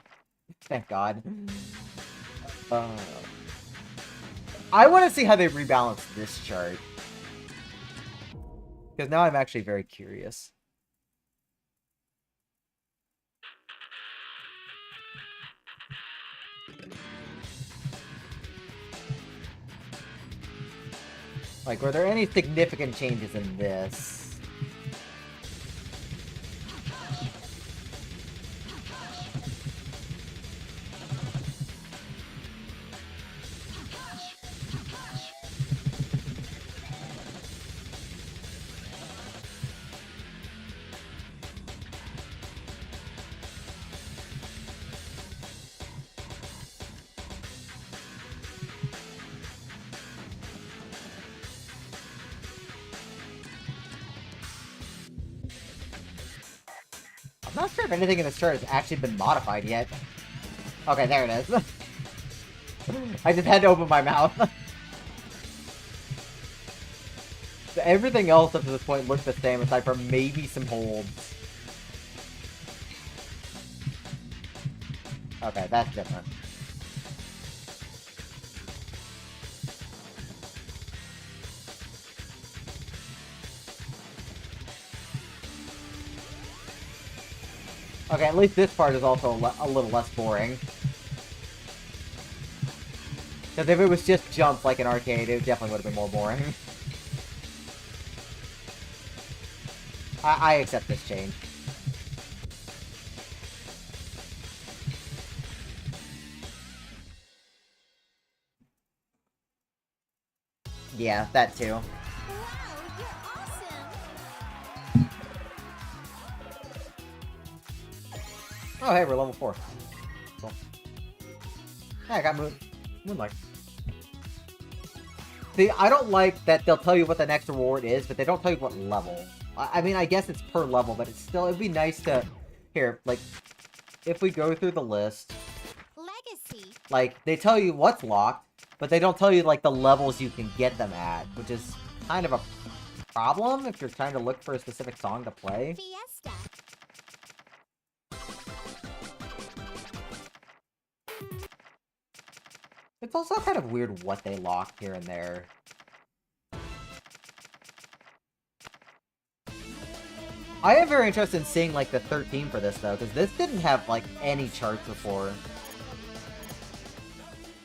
Thank God. I want to see how they rebalance this chart. Because now I'm actually very curious. Like, were there any significant changes in this? I'm not sure if anything in this chart has actually been modified yet. Okay, there it is. I just had to open my mouth. So everything else up to this point looks the same, aside from maybe some holds. Okay, that's different. Okay, at least this part is also a little less boring. Because if it was just jumps like an arcade, it definitely would have been more boring. I accept this change. Yeah, that too. Wow, you're awesome. Oh, hey, we're level 4. Cool. Yeah, I got Moonlight. See, I don't like that they'll tell you what the next reward is, but they don't tell you what level. I mean, I guess it's per level, but it's still, it'd be nice to... Here, like, if we go through the list... Legacy. Like, they tell you what's locked, but they don't tell you, like, the levels you can get them at, which is kind of a problem if you're trying to look for a specific song to play. Fiesta. It's also kind of weird what they lock here and there. I am very interested in seeing, like, the 13 for this, though, because this didn't have, like, any charts before.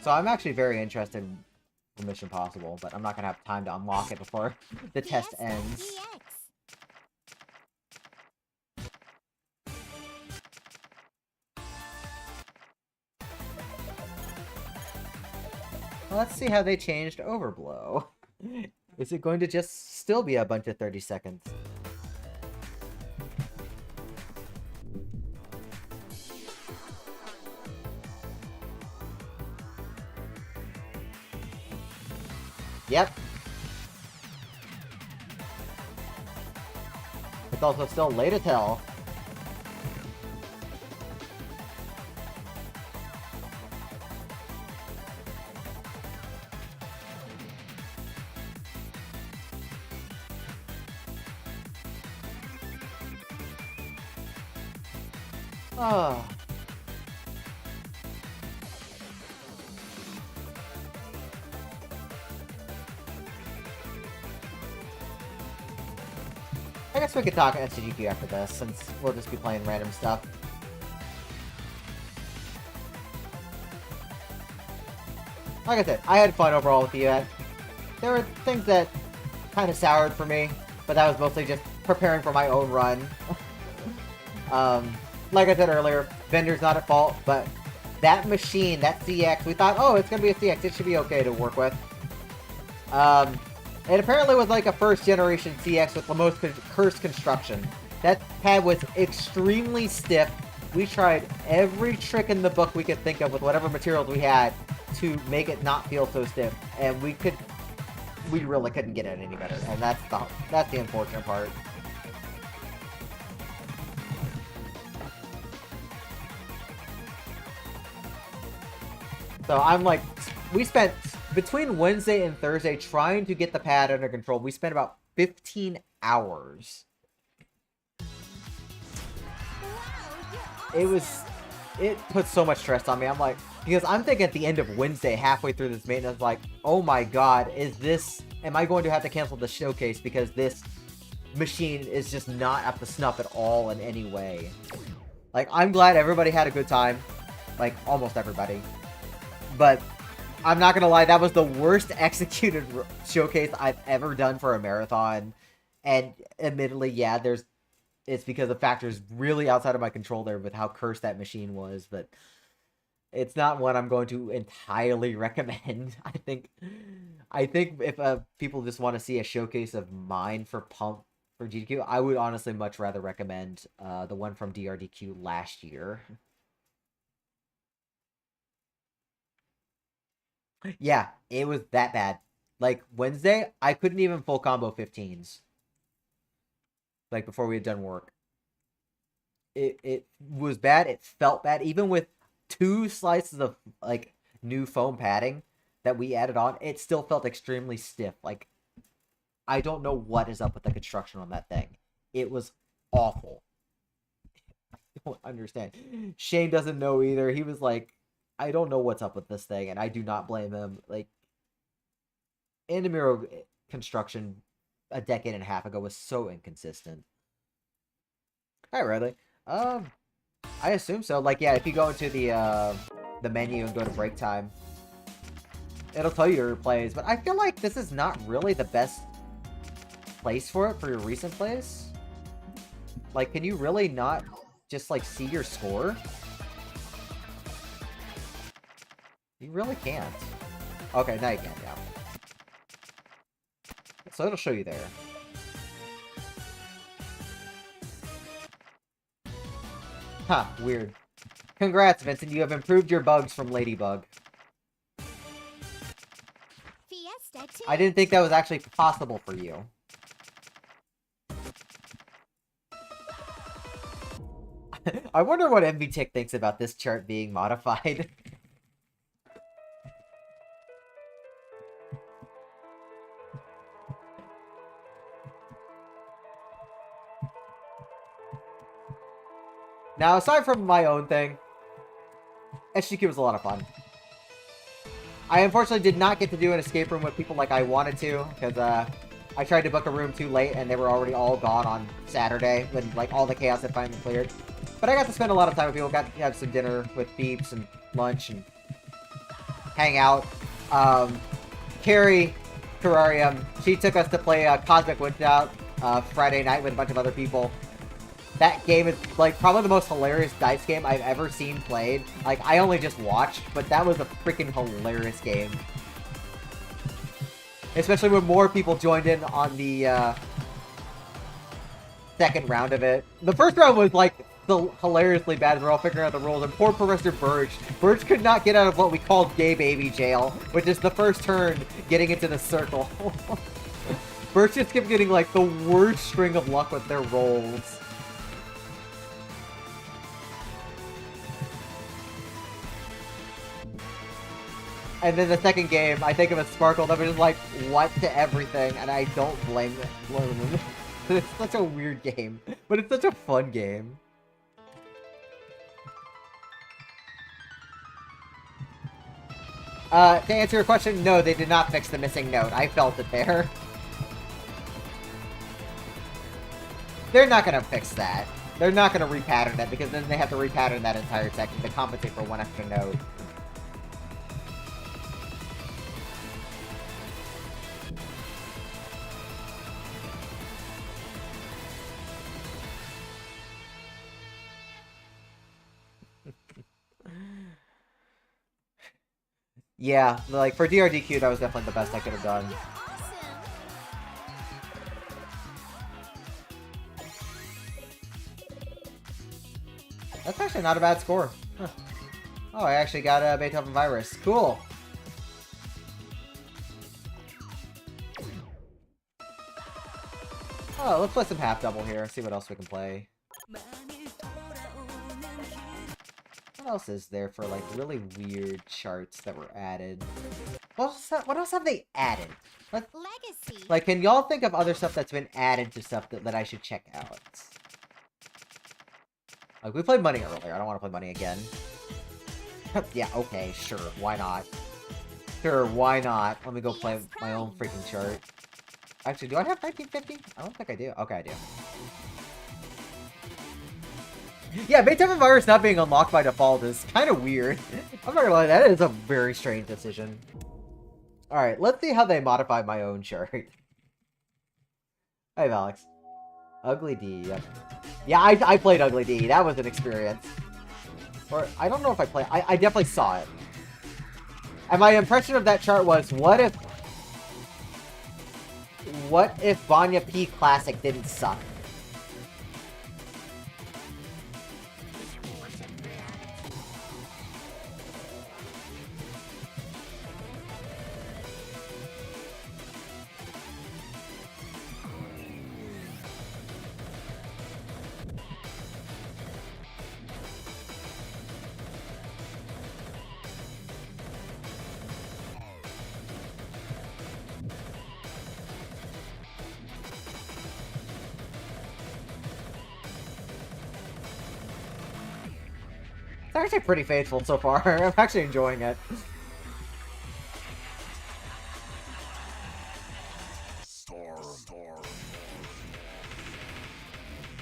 So I'm actually very interested in Mission Possible, but I'm not going to have time to unlock it before the test Fiesta ends. EX. Well, let's see how they changed Overblow. Is it going to just still be a bunch of 30 seconds? Yep. It's also still late to tell. Oh. I guess we could talk SGDQ after this, since we'll just be playing random stuff. Like I said, I had fun overall with the event. There were things that kind of soured for me, but that was mostly just preparing for my own run. Like I said earlier, vendor's not at fault, but that machine, that CX, we thought, oh, it's going to be a CX, it should be okay to work with. It apparently was like a first-generation CX with the most cursed construction. That pad was extremely stiff. We tried every trick in the book we could think of with whatever materials we had to make it not feel so stiff, and we really couldn't get it any better, and that's the unfortunate part. So I'm like, we spent, between Wednesday and Thursday, trying to get the pad under control. We spent about 15 hours. It put so much stress on me. I'm like, because I'm thinking at the end of Wednesday, halfway through this maintenance, like, oh my god, am I going to have to cancel the showcase because this machine is just not up to snuff at all in any way. Like, I'm glad everybody had a good time. Like, almost everybody. But I'm not gonna lie, that was the worst executed showcase I've ever done for a marathon. And admittedly, yeah, it's because of factors really outside of my control there with how cursed that machine was, but it's not one I'm going to entirely recommend. I think if people just want to see a showcase of mine for GDQ, I would honestly much rather recommend the one from DRDQ last year. Yeah, it was that bad. Like, Wednesday, I couldn't even full combo 15s. Like, before we had done work. It was bad. It felt bad. Even with 2 slices of, like, new foam padding that we added on, it still felt extremely stiff. Like, I don't know what is up with the construction on that thing. It was awful. I don't understand. Shane doesn't know either. He was like, I don't know what's up with this thing, and I do not blame him. Like, Indamiro construction a decade and a half ago was so inconsistent. Hi, Riley. I assume so. Like, yeah, if you go into the menu and go to break time, it'll tell you your plays. But I feel like this is not really the best place for it for your recent plays. Like, can you really not just, like, see your score? You really can't. Okay, now you can, yeah. So it'll show you there. Huh, weird. Congrats, Vincent. You have improved your bugs from Ladybug. Fiesta 2. I didn't think that was actually possible for you. I wonder what MVTick thinks about this chart being modified. Now, aside from my own thing, SGDQ was a lot of fun. I unfortunately did not get to do an escape room with people like I wanted to, because I tried to book a room too late and they were already all gone on Saturday when like all the chaos had finally cleared. But I got to spend a lot of time with people, got to have some dinner with Beeps and lunch and hang out. Carrie, Terrarium, she took us to play Cosmic Woodout Friday night with a bunch of other people. That game is, like, probably the most hilarious dice game I've ever seen played. Like, I only just watched, but that was a freaking hilarious game. Especially when more people joined in on the, second round of it. The first round was, like, hilariously bad as we're all figuring out the rules, and poor Professor Birch. Birch could not get out of what we called gay baby jail, which is the first turn getting into the circle. Birch just kept getting, like, the worst string of luck with their rolls. And then the second game, I think of a Sparkle that was just like, what to everything, and I don't blame them. It's such a weird game, but it's such a fun game. To answer your question, no, they did not fix the missing note. I felt it there. They're not gonna fix that. They're not gonna repattern it, because then they have to repattern that entire section to compensate for one extra note. Yeah, like, for DRDQ, that was definitely the best I could have done. You're awesome. That's actually not a bad score. Huh. Oh, I actually got a Beethoven Virus. Cool. Oh, let's play some half double here. See what else we can play. What else is there for, like, really weird charts that were added? What else have they added? Legacy. Like, can y'all think of other stuff that's been added to stuff that I should check out? Like, we played Money earlier. I don't want to play Money again. Yeah, okay, sure. Why not? Sure, why not? Let me go play my own freaking chart. Actually, do I have 1950? I don't think I do. Okay, I do. Yeah, Beethoven Virus not being unlocked by default is kind of weird. I'm not gonna lie, that is a very strange decision. Alright, let's see how they modify my own chart. Hey, Alex. Ugly D, yep. Yeah, I played Ugly D. That was an experience. Or, I don't know if I played... I definitely saw it. And my impression of that chart was, what if Vanya P Classic didn't suck? It's actually pretty faithful so far. I'm actually enjoying it.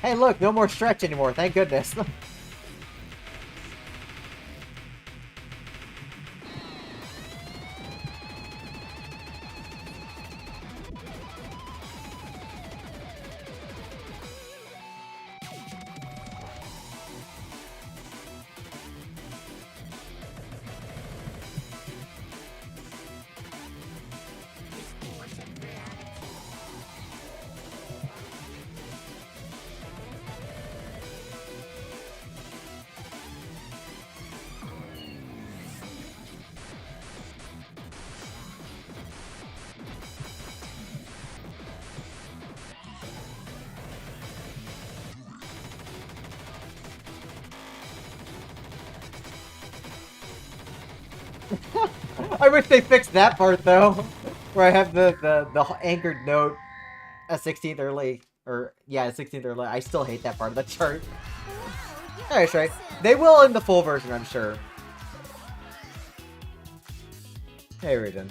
Hey, look, no more stretch anymore. Thank goodness. I wish they fixed that part though, where I have the anchored note a 16th early, or yeah, a 16th early. I still hate that part of the chart. Whoa, Alright, you're right. awesome. They will in the full version, I'm sure. Hey, Region.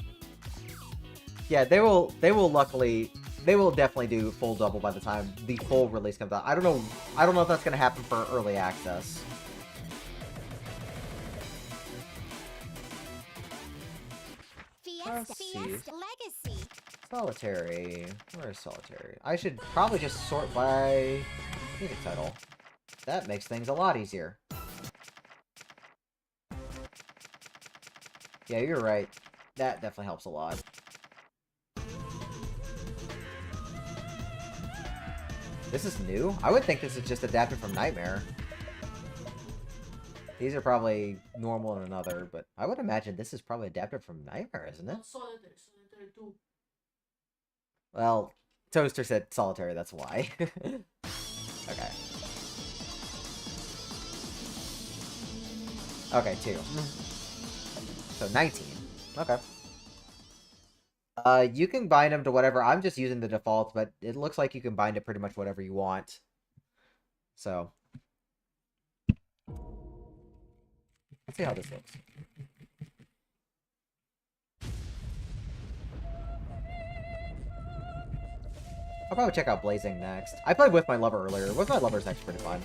Yeah, they will luckily, they will definitely do full double by the time the full release comes out. I don't know if that's gonna happen for early access. Let's see. Fiesta Legacy. Solitary. Where's Solitary? I should probably just sort by music title. That makes things a lot easier. Yeah, you're right. That definitely helps a lot. This is new? I would think this is just adapted from Nightmare. These are probably normal in another, but I would imagine this is probably adapted from Nightmare, isn't it? Solitary too. Well, Toaster said Solitary, that's why. Okay. Okay, 2. So 19. Okay. You can bind them to whatever. I'm just using the defaults, but it looks like you can bind it pretty much whatever you want. So. Let's see how this looks. I'll probably check out Blazing next. I played With My Lover earlier. With My Lover is actually pretty fun.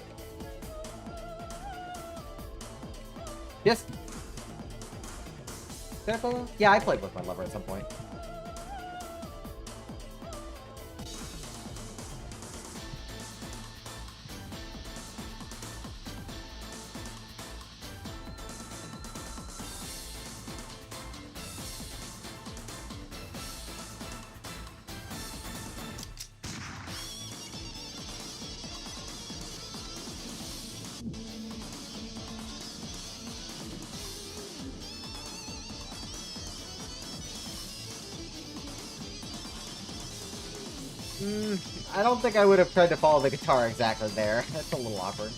Yes. Yeah, I played With My Lover at some point. I don't think I would have tried to follow the guitar exactly there. That's a little awkward.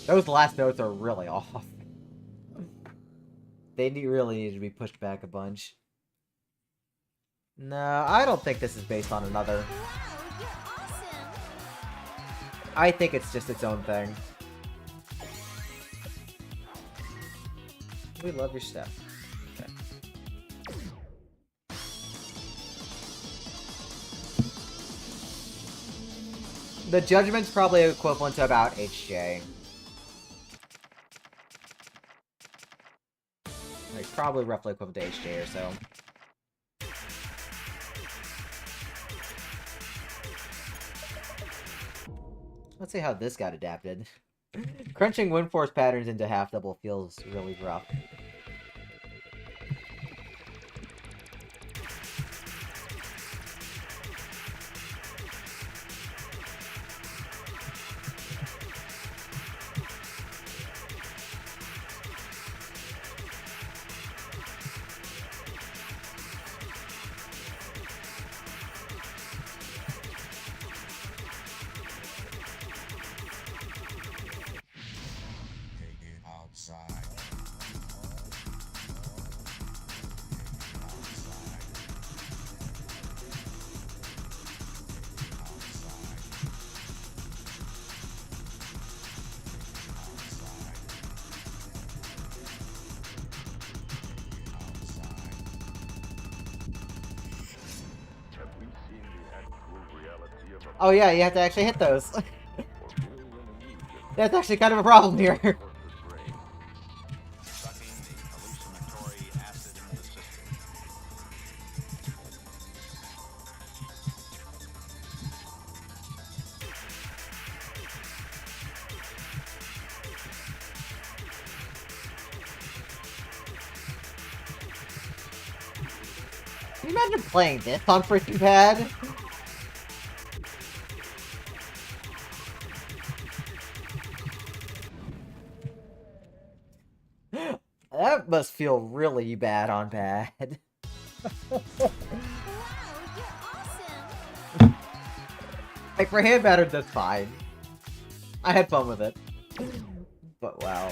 Those last notes are really off. They really need to be pushed back a bunch. No, I don't think this is based on another. Whoa, you're awesome. I think it's just its own thing. We love your stuff. Okay. The Judgment's probably equivalent to about HJ. Like, probably roughly equivalent to HJ or so. Let's see how this got adapted. Crunching wind force patterns into half double feels really rough. Oh yeah, you have to actually hit those. That's actually kind of a problem here. Can you imagine playing this on freaking pad? That must feel really bad on pad. Wow, you're awesome. Like, for hand battered, that's fine. I had fun with it. But wow.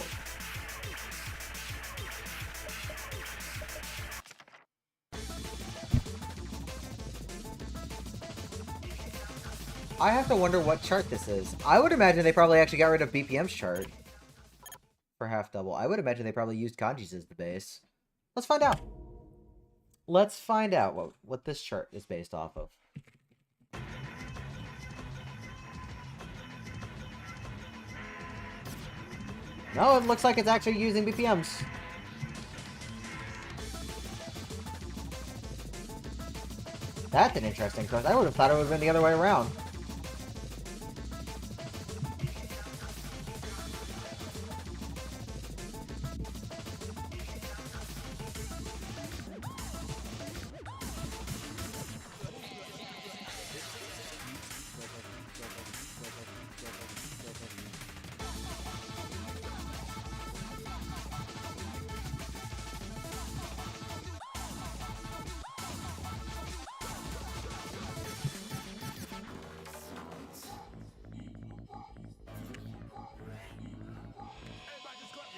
I have to wonder what chart this is. I would imagine they probably actually got rid of BPM's chart for half double. I would imagine they probably used kanjis as the base. Let's find out. Let's find out what this chart is based off of. No, it looks like it's actually using BPMs. That's an interesting choice. I would have thought it would have been the other way around.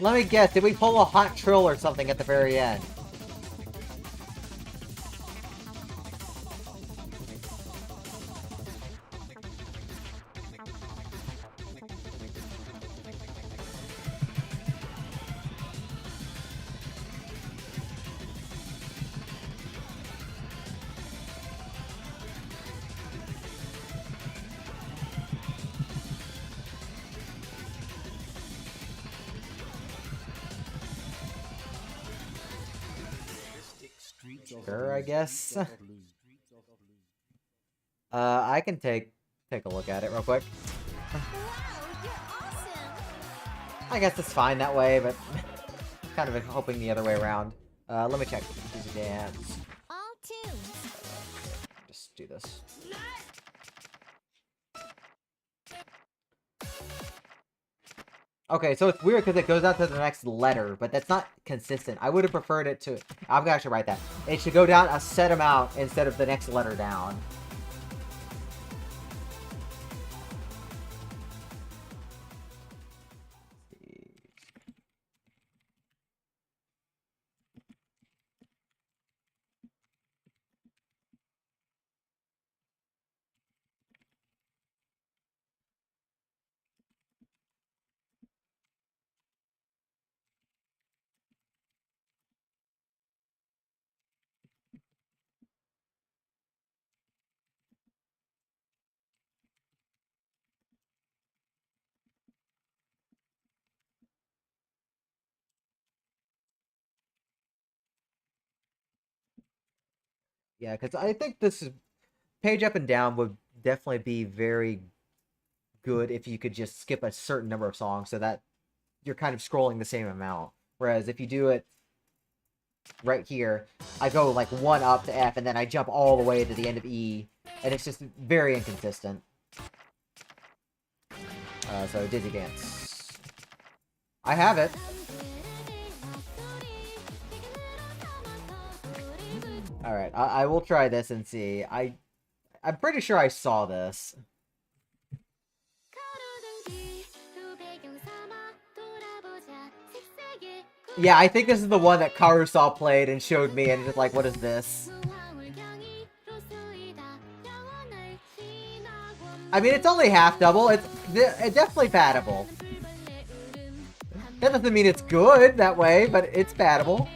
Let me guess, did we pull a hot trill or something at the very end? Sure, I guess. I can take a look at it real quick. Wow, you're awesome. I guess it's fine that way, but kind of hoping the other way around. Let me check. Easy dance. All tunes. Just do this. Okay, so it's weird because it goes out to the next letter, but that's not consistent. I would have preferred it to... I'm gonna actually write that. It should go down a set amount instead of the next letter down. Yeah, because I think this is... Page up and down would definitely be very good if you could just skip a certain number of songs so that you're kind of scrolling the same amount. Whereas if you do it right here, I go like 1 up to F and then I jump all the way to the end of E, and it's just very inconsistent. So Dizzy Dance. I have it. Alright, I will try this and see. I'm pretty sure I saw this. Yeah, I think this is the one that Karusaw played and showed me, and just like, what is this? I mean, it's only half double. It's definitely paddable. That doesn't mean it's good that way, but it's paddable.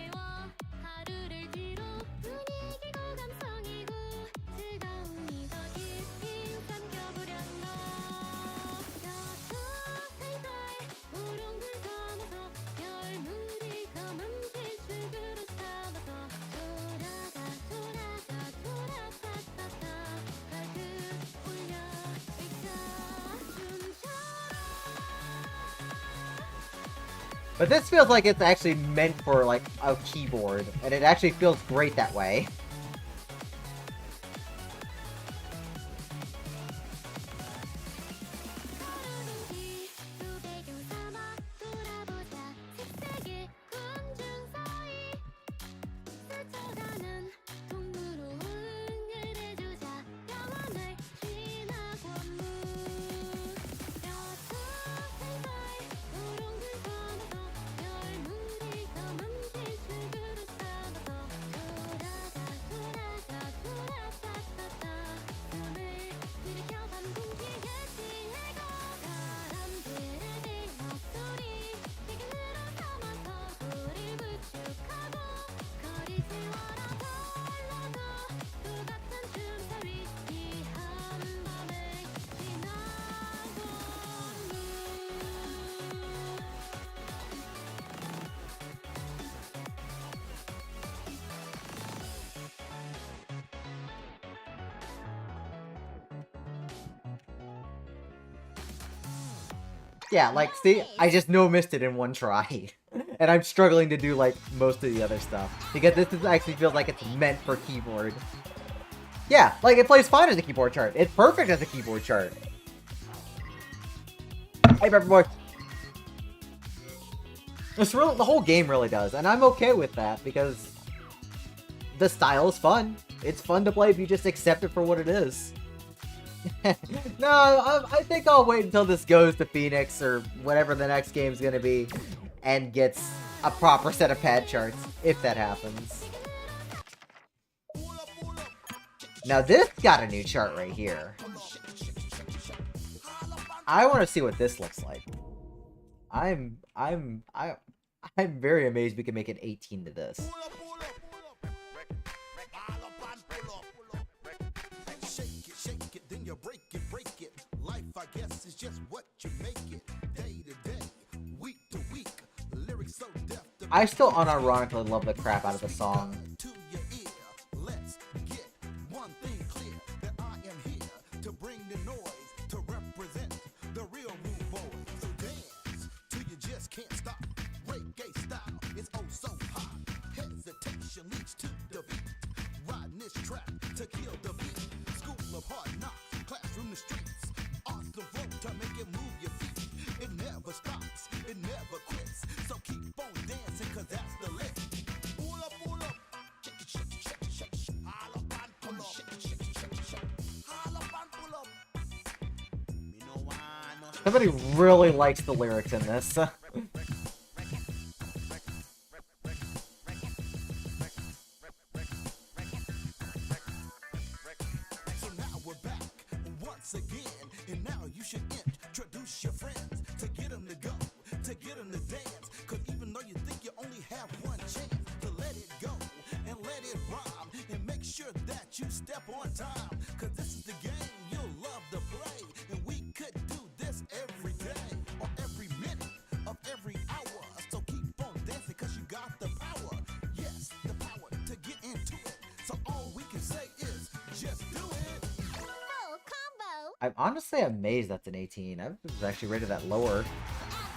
But this feels like it's actually meant for, like, a keyboard. And it actually feels great that way. Yeah, like, see, I just no-missed it in one try. And I'm struggling to do, like, most of the other stuff. Because this is actually feels like it's meant for keyboard. Yeah, like, it plays fine as a keyboard chart. It's perfect as a keyboard chart. Hey, Pepper Boy. It's really, the whole game really does, and I'm okay with that, because the style is fun. It's fun to play if you just accept it for what it is. No, I think I'll wait until this goes to Phoenix, or whatever the next game's gonna be, and gets a proper set of pad charts, if that happens. Now this got a new chart right here. I want to see what this looks like. I'm very amazed we can make an 18 to this. Shake it, then you break it. Life, I guess, is just what you make it. Day to day, week to week. Lyrics so deft. I still unironically love the crap out of the song. To your ear, let's get one thing clear, that I am here to bring the noise, to represent the real rude boy. So dance till you just can't stop. Reggae style is oh so hot. Hesitation leads to defeat. Riding this track to kill the beat. School of hard knocks, classroom the streets. Awesome flow to make it move your feet. It never stops, it never quits. So keep on dancing, cause that's the lift. Pull up, pull up. Shake it, shake it, shake it, shake it. All up and pull up. Shake it, shake it, shake it, shake it. All up and pull up. Me no want no. Somebody really likes the lyrics in this. So now we're back once again, and now you should introduce your friends to get them to go, to get them to dance. Cause even though you think you only have one chance to let it go and let it rhyme, and make sure that you step on time. Cause this is the game you'll love to play, and we could do this every day or every minute of every hour. So keep on dancing, cause you got the power. Yes, the power to get into it. So all we can say is just do it. Full combo. I'm honestly amazed that's an 18. I was actually rated that lower.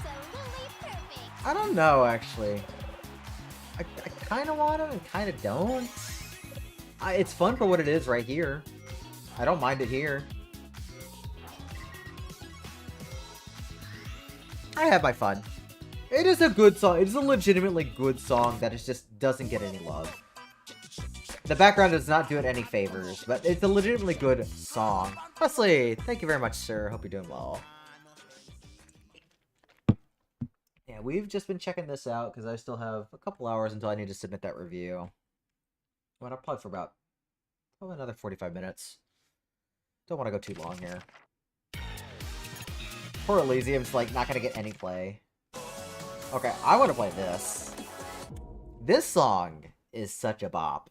Absolutely perfect. I don't know, actually. I kind of want it and kind of don't. It's fun for what it is right here. I don't mind it here. I have my fun. It is a good song. It is a legitimately good song that is just doesn't get any love. The background does not do it any favors, but it's a legitimately good song. Wesley, thank you very much, sir. Hope you're doing well. Yeah, we've just been checking this out because I still have a couple hours until I need to submit that review. Well, I'll plug for about probably another 45 minutes. Don't want to go too long here. Poor Elysium's like not gonna get any play. Okay, I want to play this. This song is such a bop.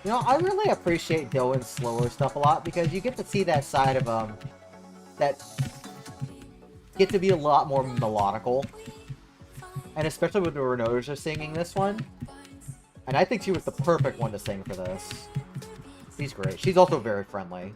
You know, I really appreciate Dylan's slower stuff a lot because you get to see that side of that get to be a lot more melodical, and especially when the Renaults are singing this one. And I think she was the perfect one to sing for this. She's great. She's also very friendly.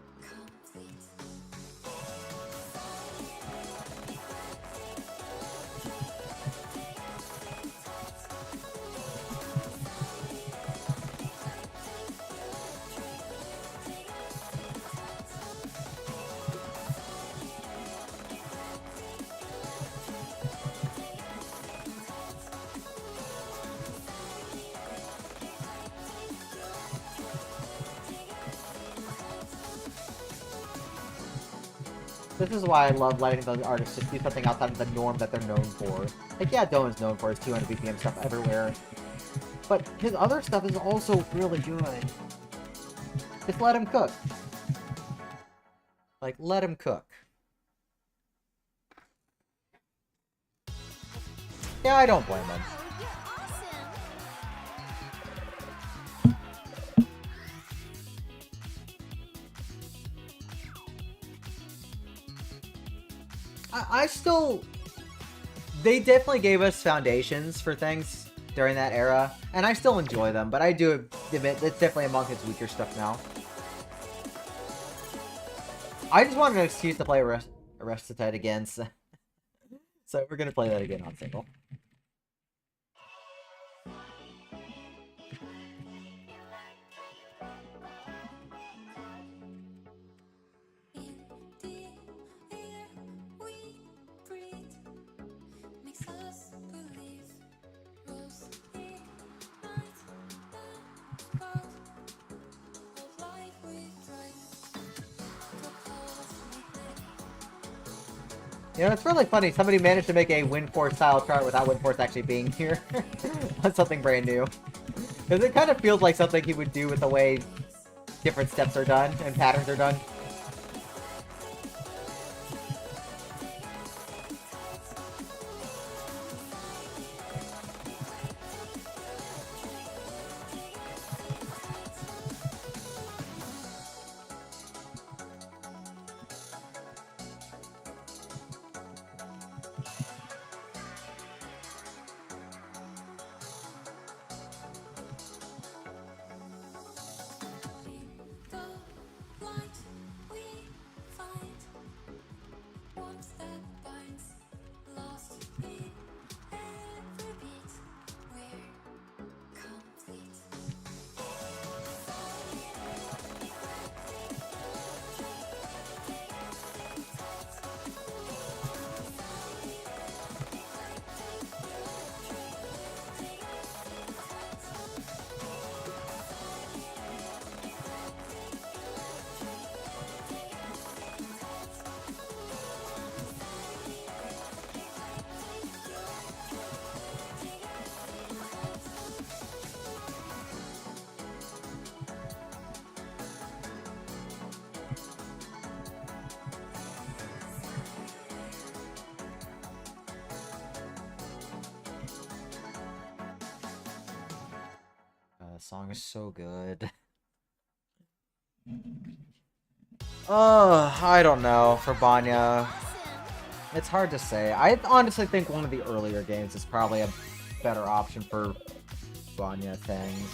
This is why I love letting those artists just do something outside of the norm that they're known for. Like, yeah, Doan's known for his 200 BPM stuff everywhere. But his other stuff is also really good. Just let him cook. Like, let him cook. Yeah, I don't blame him. Oh, you're awesome. I still... They definitely gave us foundations for things during that era, and I still enjoy them, but I do admit it's definitely among his weaker stuff now. I just wanted an excuse to play Arrested again, so we're gonna play that again on single. You know, it's really funny. Somebody managed to make a WinForce style chart without WinForce actually being here. That's something brand new. Because it kind of feels like something he would do with the way different steps are done and patterns are done. The song is so good. I don't know for Banya. It's hard to say. I honestly think one of the earlier games is probably a better option for Banya things.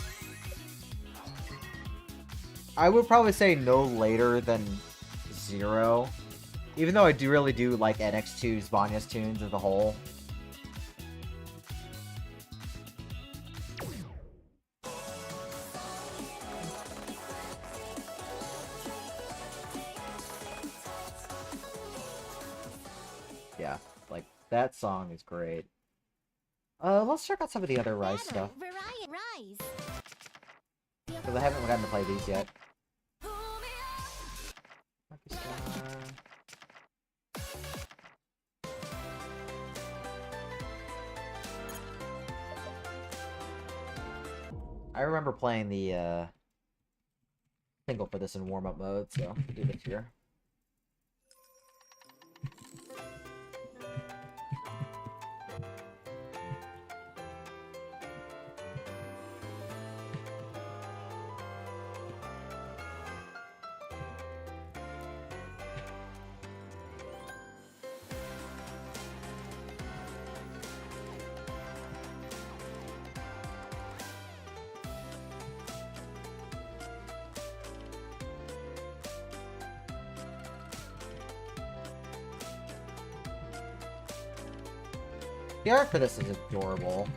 I would probably say no later than 0. Even though I really do like NX2's Banya's tunes as a whole. Yeah, like, that song is great. Let's check out some of the other Rise stuff. Rise. Because I haven't gotten to play these yet. Lucky Star. I remember playing the single for this in warm-up mode, so I'll do this here. The art for this is adorable.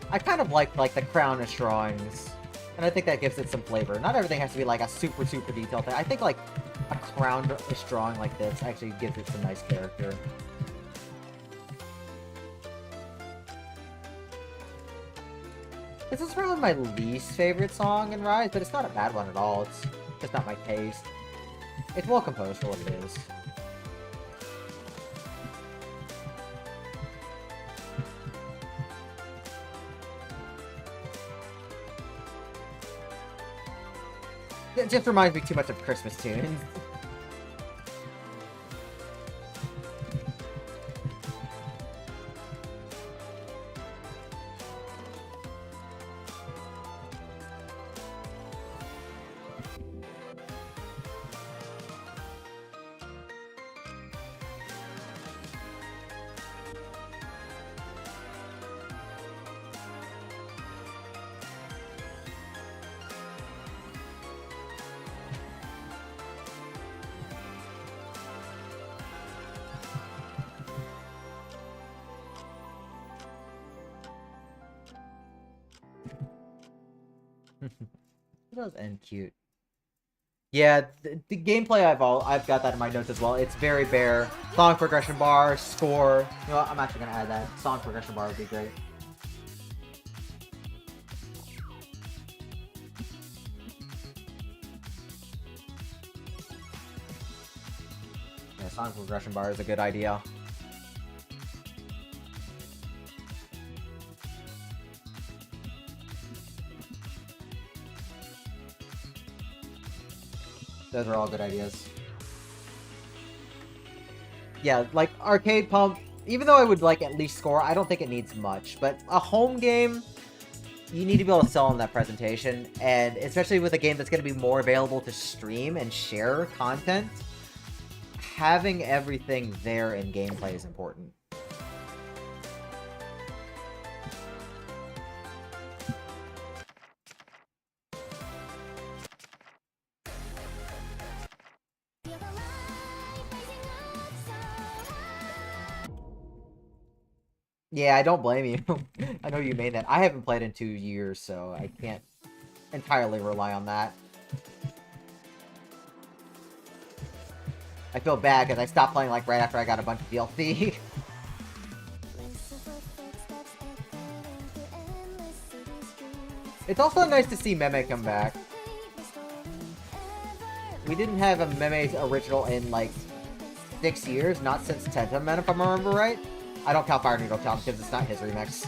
I kind of like the crownish drawings, and I think that gives it some flavor. Not everything has to be like a super detailed thing. I think like a crownish drawing like this actually gives it some nice character. This is probably my least favorite song in Rise, but it's not a bad one at all. It's just not my taste. It's well composed for what it is. It just reminds me too much of Christmas tunes. It does end cute. Yeah, the gameplay I've got that in my notes as well. It's very bare. Song progression bar, score. You know what? I'm actually gonna add that. Song progression bar would be great. Yeah, song progression bar is a good idea. Those are all good ideas. Yeah, like Arcade Pump, even though I would like at least score, I don't think it needs much. But a home game, you need to be able to sell in that presentation. And especially with a game that's going to be more available to stream and share content, having everything there in gameplay is important. Yeah, I don't blame you. I know you made that. I haven't played in 2 years, so I can't entirely rely on that. I feel bad because I stopped playing like right after I got a bunch of DLC. It's also nice to see Meme come back. We didn't have a Meme's original in like 6 years, not since Tentamen, if I remember right. I don't count Fire Needle Challenge because it's not his remix.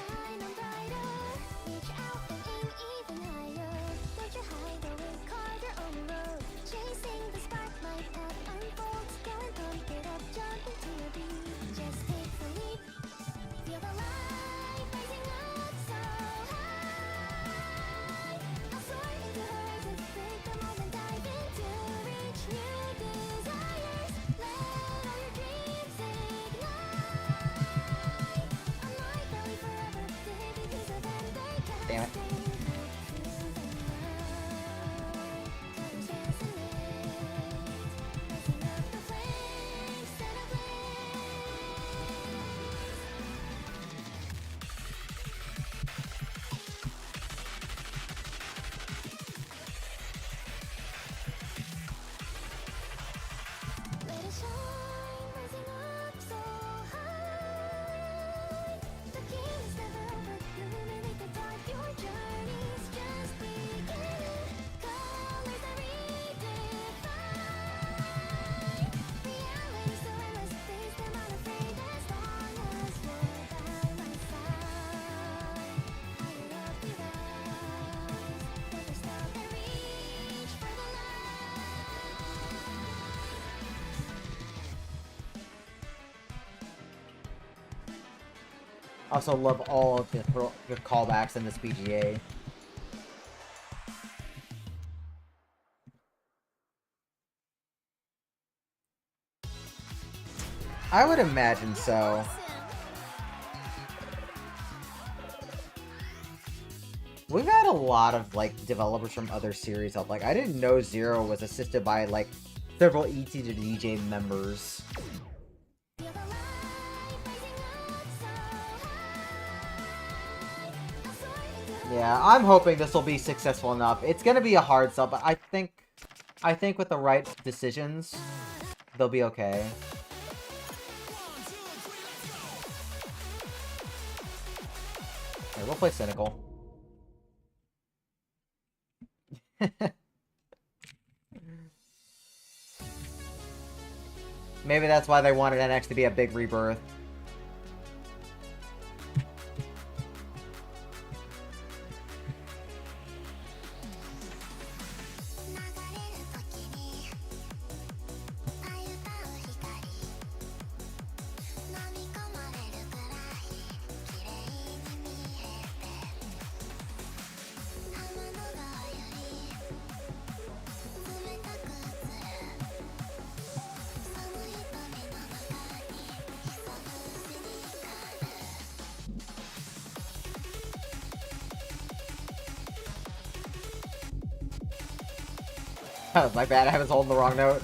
Damn it. Also love all of the callbacks in this BGA. I would imagine so. We've had a lot of like developers from other series help. Like I didn't know Zero was assisted by like several ET to DJ members. Yeah, I'm hoping this will be successful enough. It's gonna be a hard sell, but I think with the right decisions, they'll be okay. Okay, we'll play Cynical. Maybe that's why they wanted NX to be a big rebirth. Oh, my bad, I was holding the wrong note.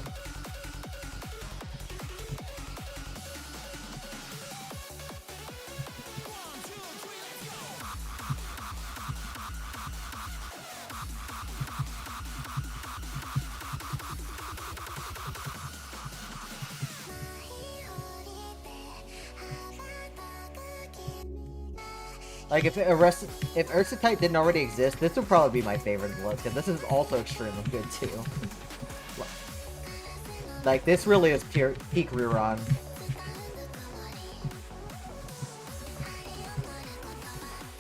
Like, if Ursa type didn't already exist, this would probably be my favorite of the list, because this is also extremely good, too. Like, this really is pure peak rerun.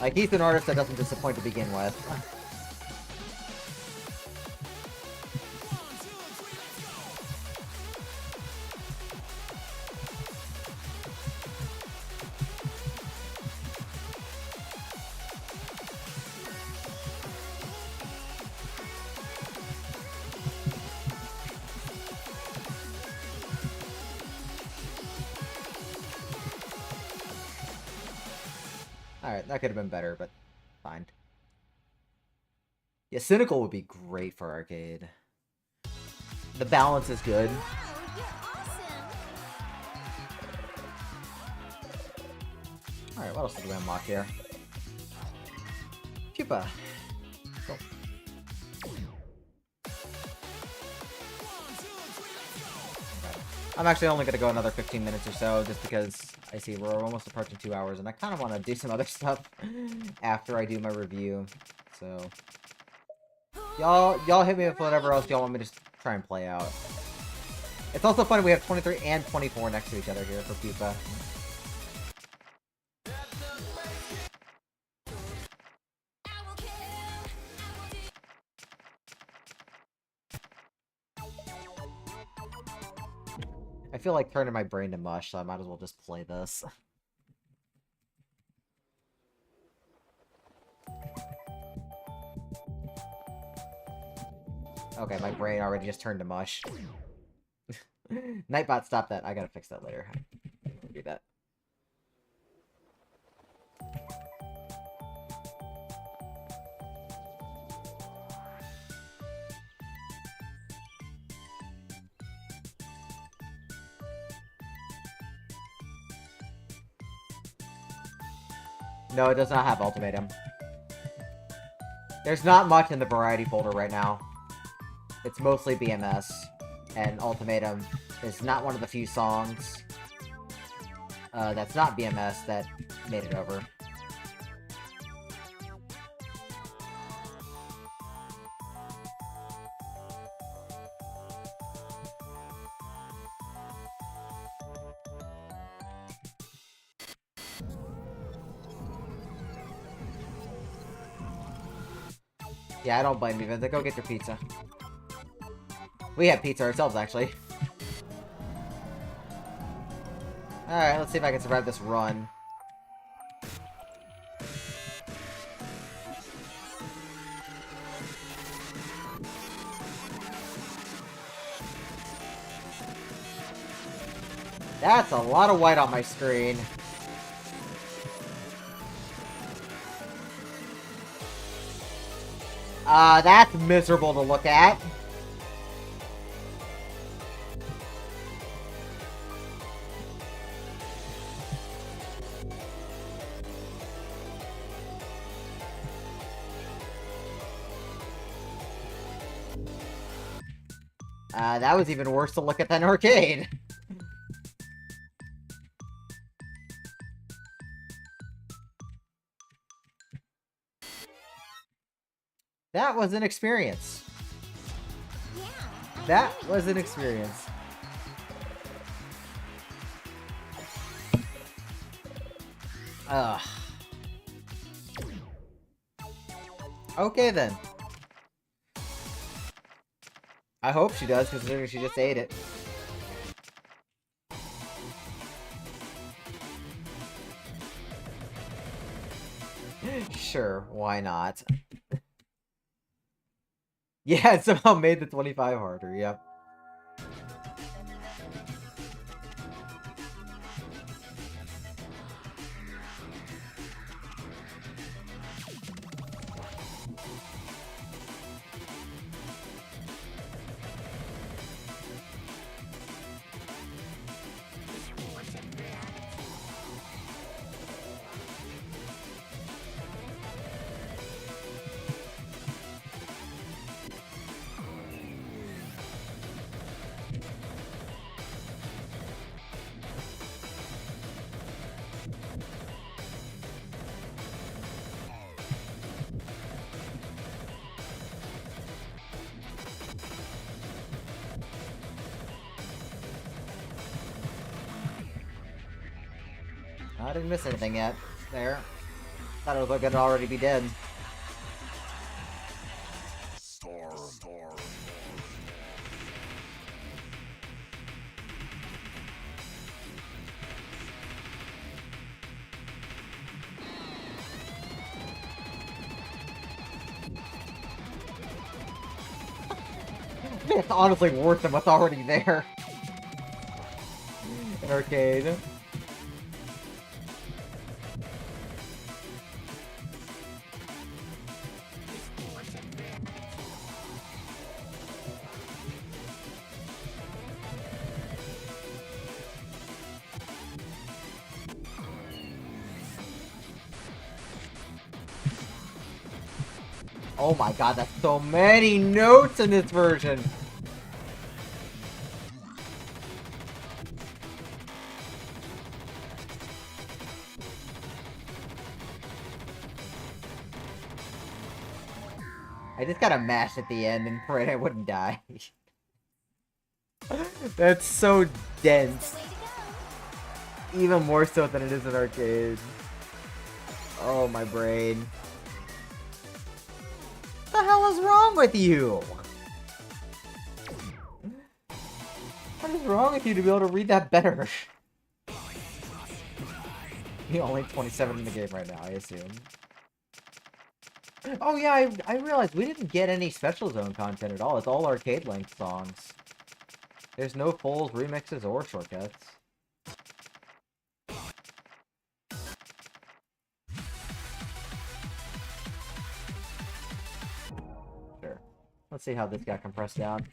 Like, he's an artist that doesn't disappoint to begin with. Alright, that could have been better, but fine. Yeah, Cynical would be great for arcade. The balance is good. Wow, you're awesome. Alright, what else did we unlock here? Pupa. Cool. I'm actually only going to go another 15 minutes or so, just because I see we're almost approaching 2 hours, and I kind of want to do some other stuff after I do my review. So, y'all hit me with whatever else y'all want me to just try and play out. It's also funny we have 23 and 24 next to each other here for Pupa. I feel like turning my brain to mush, so I might as well just play this. Okay, my brain already just turned to mush. Nightbot, stop that. I gotta fix that later. Do that. No, it does not have Ultimatum. There's not much in the variety folder right now. It's mostly BMS, and Ultimatum is not one of the few songs that's not BMS that made it over. Yeah, I don't blame you, Vince. Go get your pizza. We have pizza ourselves, actually. Alright, let's see if I can survive this run. That's a lot of white on my screen. That's miserable to look at. That was even worse to look at than Arcade. That was an experience. Yeah, That was an experience. Ugh. Okay then. I hope she does, considering she just ate it. Sure, why not? Yeah, it somehow made the 25 harder, yep. I didn't miss anything yet. There. Thought it was gonna already be dead. It's honestly worse than what's already there. An arcade. Oh my god, that's so many notes in this version! I just gotta mash at the end and pray I wouldn't die. That's so dense. Way to go. Even more so than it is in arcade. Oh, my brain. What the hell is wrong with you? What is wrong with you to be able to read that better? You're only 27 in the game right now, I assume. Oh yeah, I realized we didn't get any Special Zone content at all. It's all arcade-length songs. There's no fulls, remixes, or shortcuts. Sure. Let's see how this got compressed down.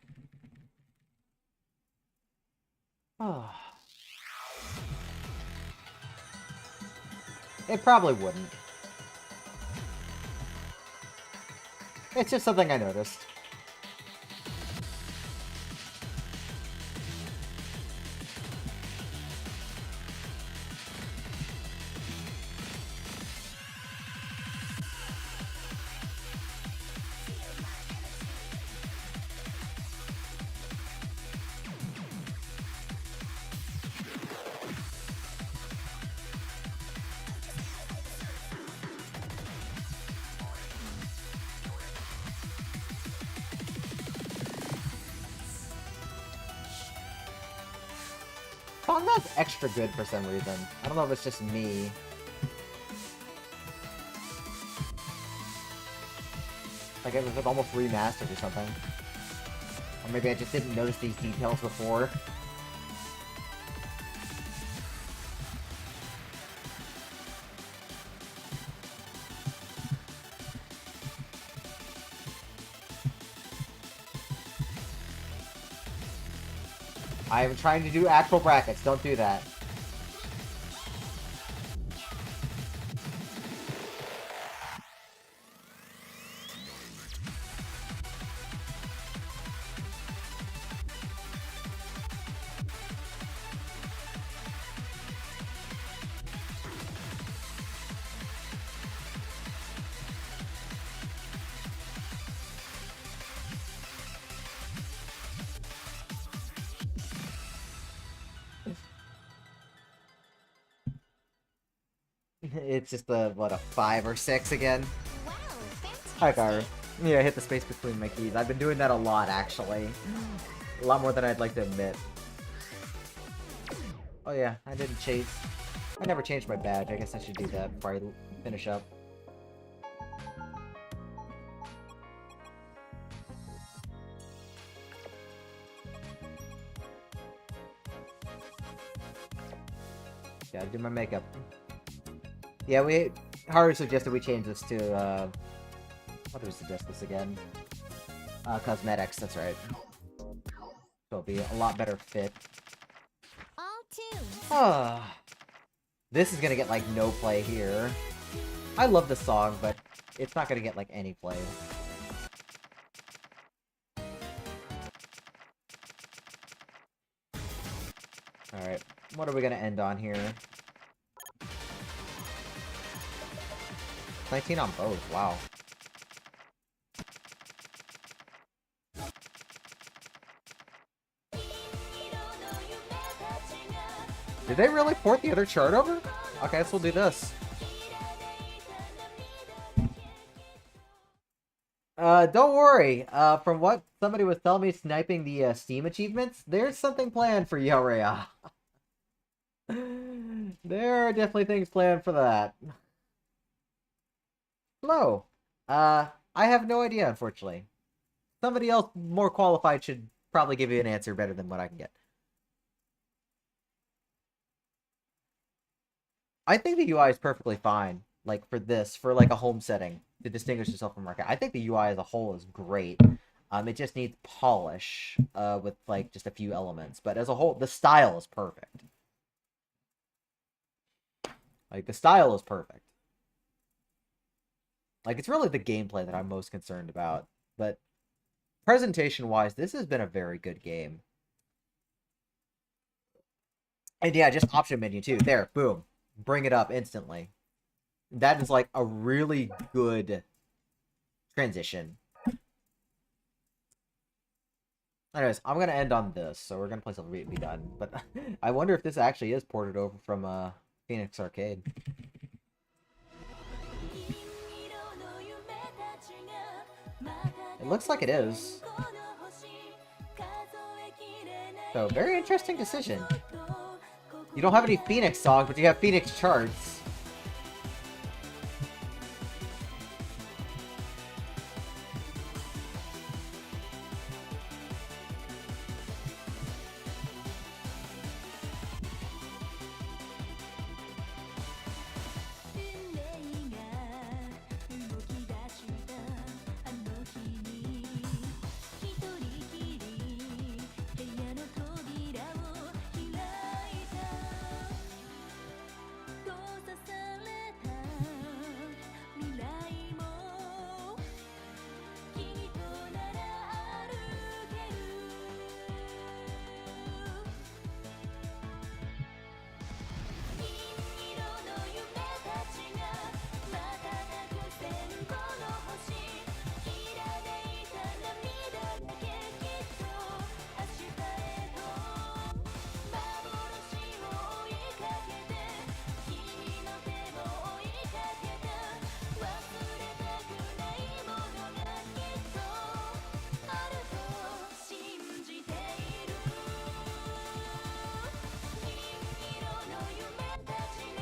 Oh. It probably wouldn't. It's just something I noticed. That's extra good for some reason. I don't know if it's just me. Like it was almost remastered or something. Or maybe I just didn't notice these details before. I am trying to do actual brackets. Don't do that. It's just a, what, a 5 or 6 again? Wow, Hi, fantastic. Kyra. Yeah, hit the space between my keys. I've been doing that a lot, actually. A lot more than I'd like to admit. Oh yeah, I didn't chase. I never changed my badge. I guess I should do that before I finish up. Gotta do my makeup. Yeah, Haru suggested we change this to, what do we suggest this again? Cosmetics, that's right. So it'll be a lot better fit. All tunes. Ah, this is gonna get, like, no play here. I love the song, but it's not gonna get, like, any play. Alright, what are we gonna end on here? 19 on both, wow. Did they really port the other chart over? Okay, I guess we'll do this. Don't worry. From what somebody was telling me sniping the Steam achievements, there's something planned for Yorea. There are definitely things planned for that. Hello. I have no idea, unfortunately. Somebody else more qualified should probably give you an answer better than what I can get. I think the UI is perfectly fine, like, for this, for, like, a home setting, to distinguish yourself from market. I think the UI as a whole is great. It just needs polish, with, like, just a few elements. But as a whole, the style is perfect. Like, the style is perfect. Like, it's really the gameplay that I'm most concerned about. But presentation-wise, this has been a very good game. And yeah, just option menu, too. There, boom. Bring it up instantly. That is, like, a really good transition. Anyways, I'm gonna end on this, so we're gonna play something be done. But I wonder if this actually is ported over from Phoenix Arcade. It looks like it is. So, very interesting decision. You don't have any Phoenix songs, but you have Phoenix charts.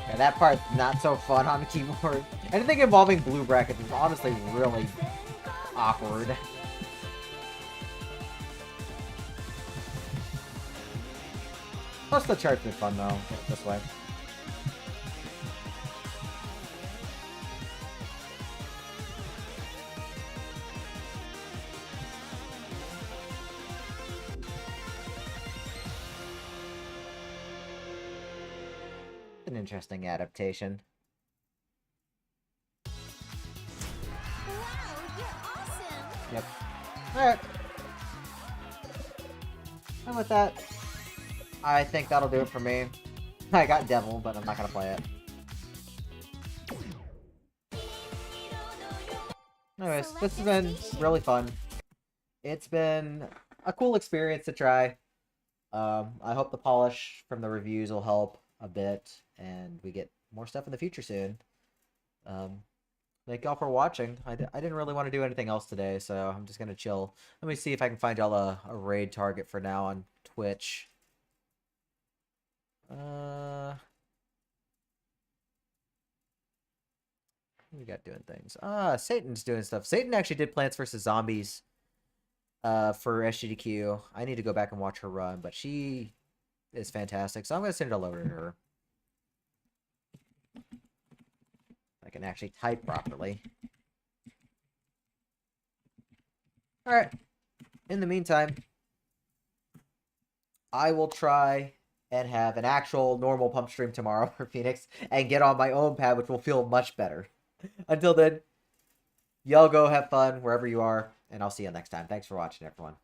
Yeah, that part's not so fun on the keyboard. Anything involving blue brackets is honestly really awkward. Plus the chart's been fun though, this way. An interesting adaptation. Wow, you're awesome. Yep. Alright. And with that, I think that'll do it for me. I got Devil, but I'm not gonna play it. Anyways, this has been really fun. It's been a cool experience to try. I hope the polish from the reviews will help a bit, and we get more stuff in the future soon. Thank y'all for watching. I didn't really want to do anything else today, so I'm just gonna chill. Let me see if I can find y'all a raid target for now on Twitch. What we got doing things? Satan's doing stuff. Satan actually did Plants vs. Zombies for SGDQ. I need to go back and watch her run, but she is fantastic, so I'm gonna send it all over to her. I can actually type properly. Alright. In the meantime, I will try and have an actual normal pump stream tomorrow for Phoenix and get on my own pad, which will feel much better. Until then, y'all go have fun wherever you are, and I'll see you next time. Thanks for watching, everyone.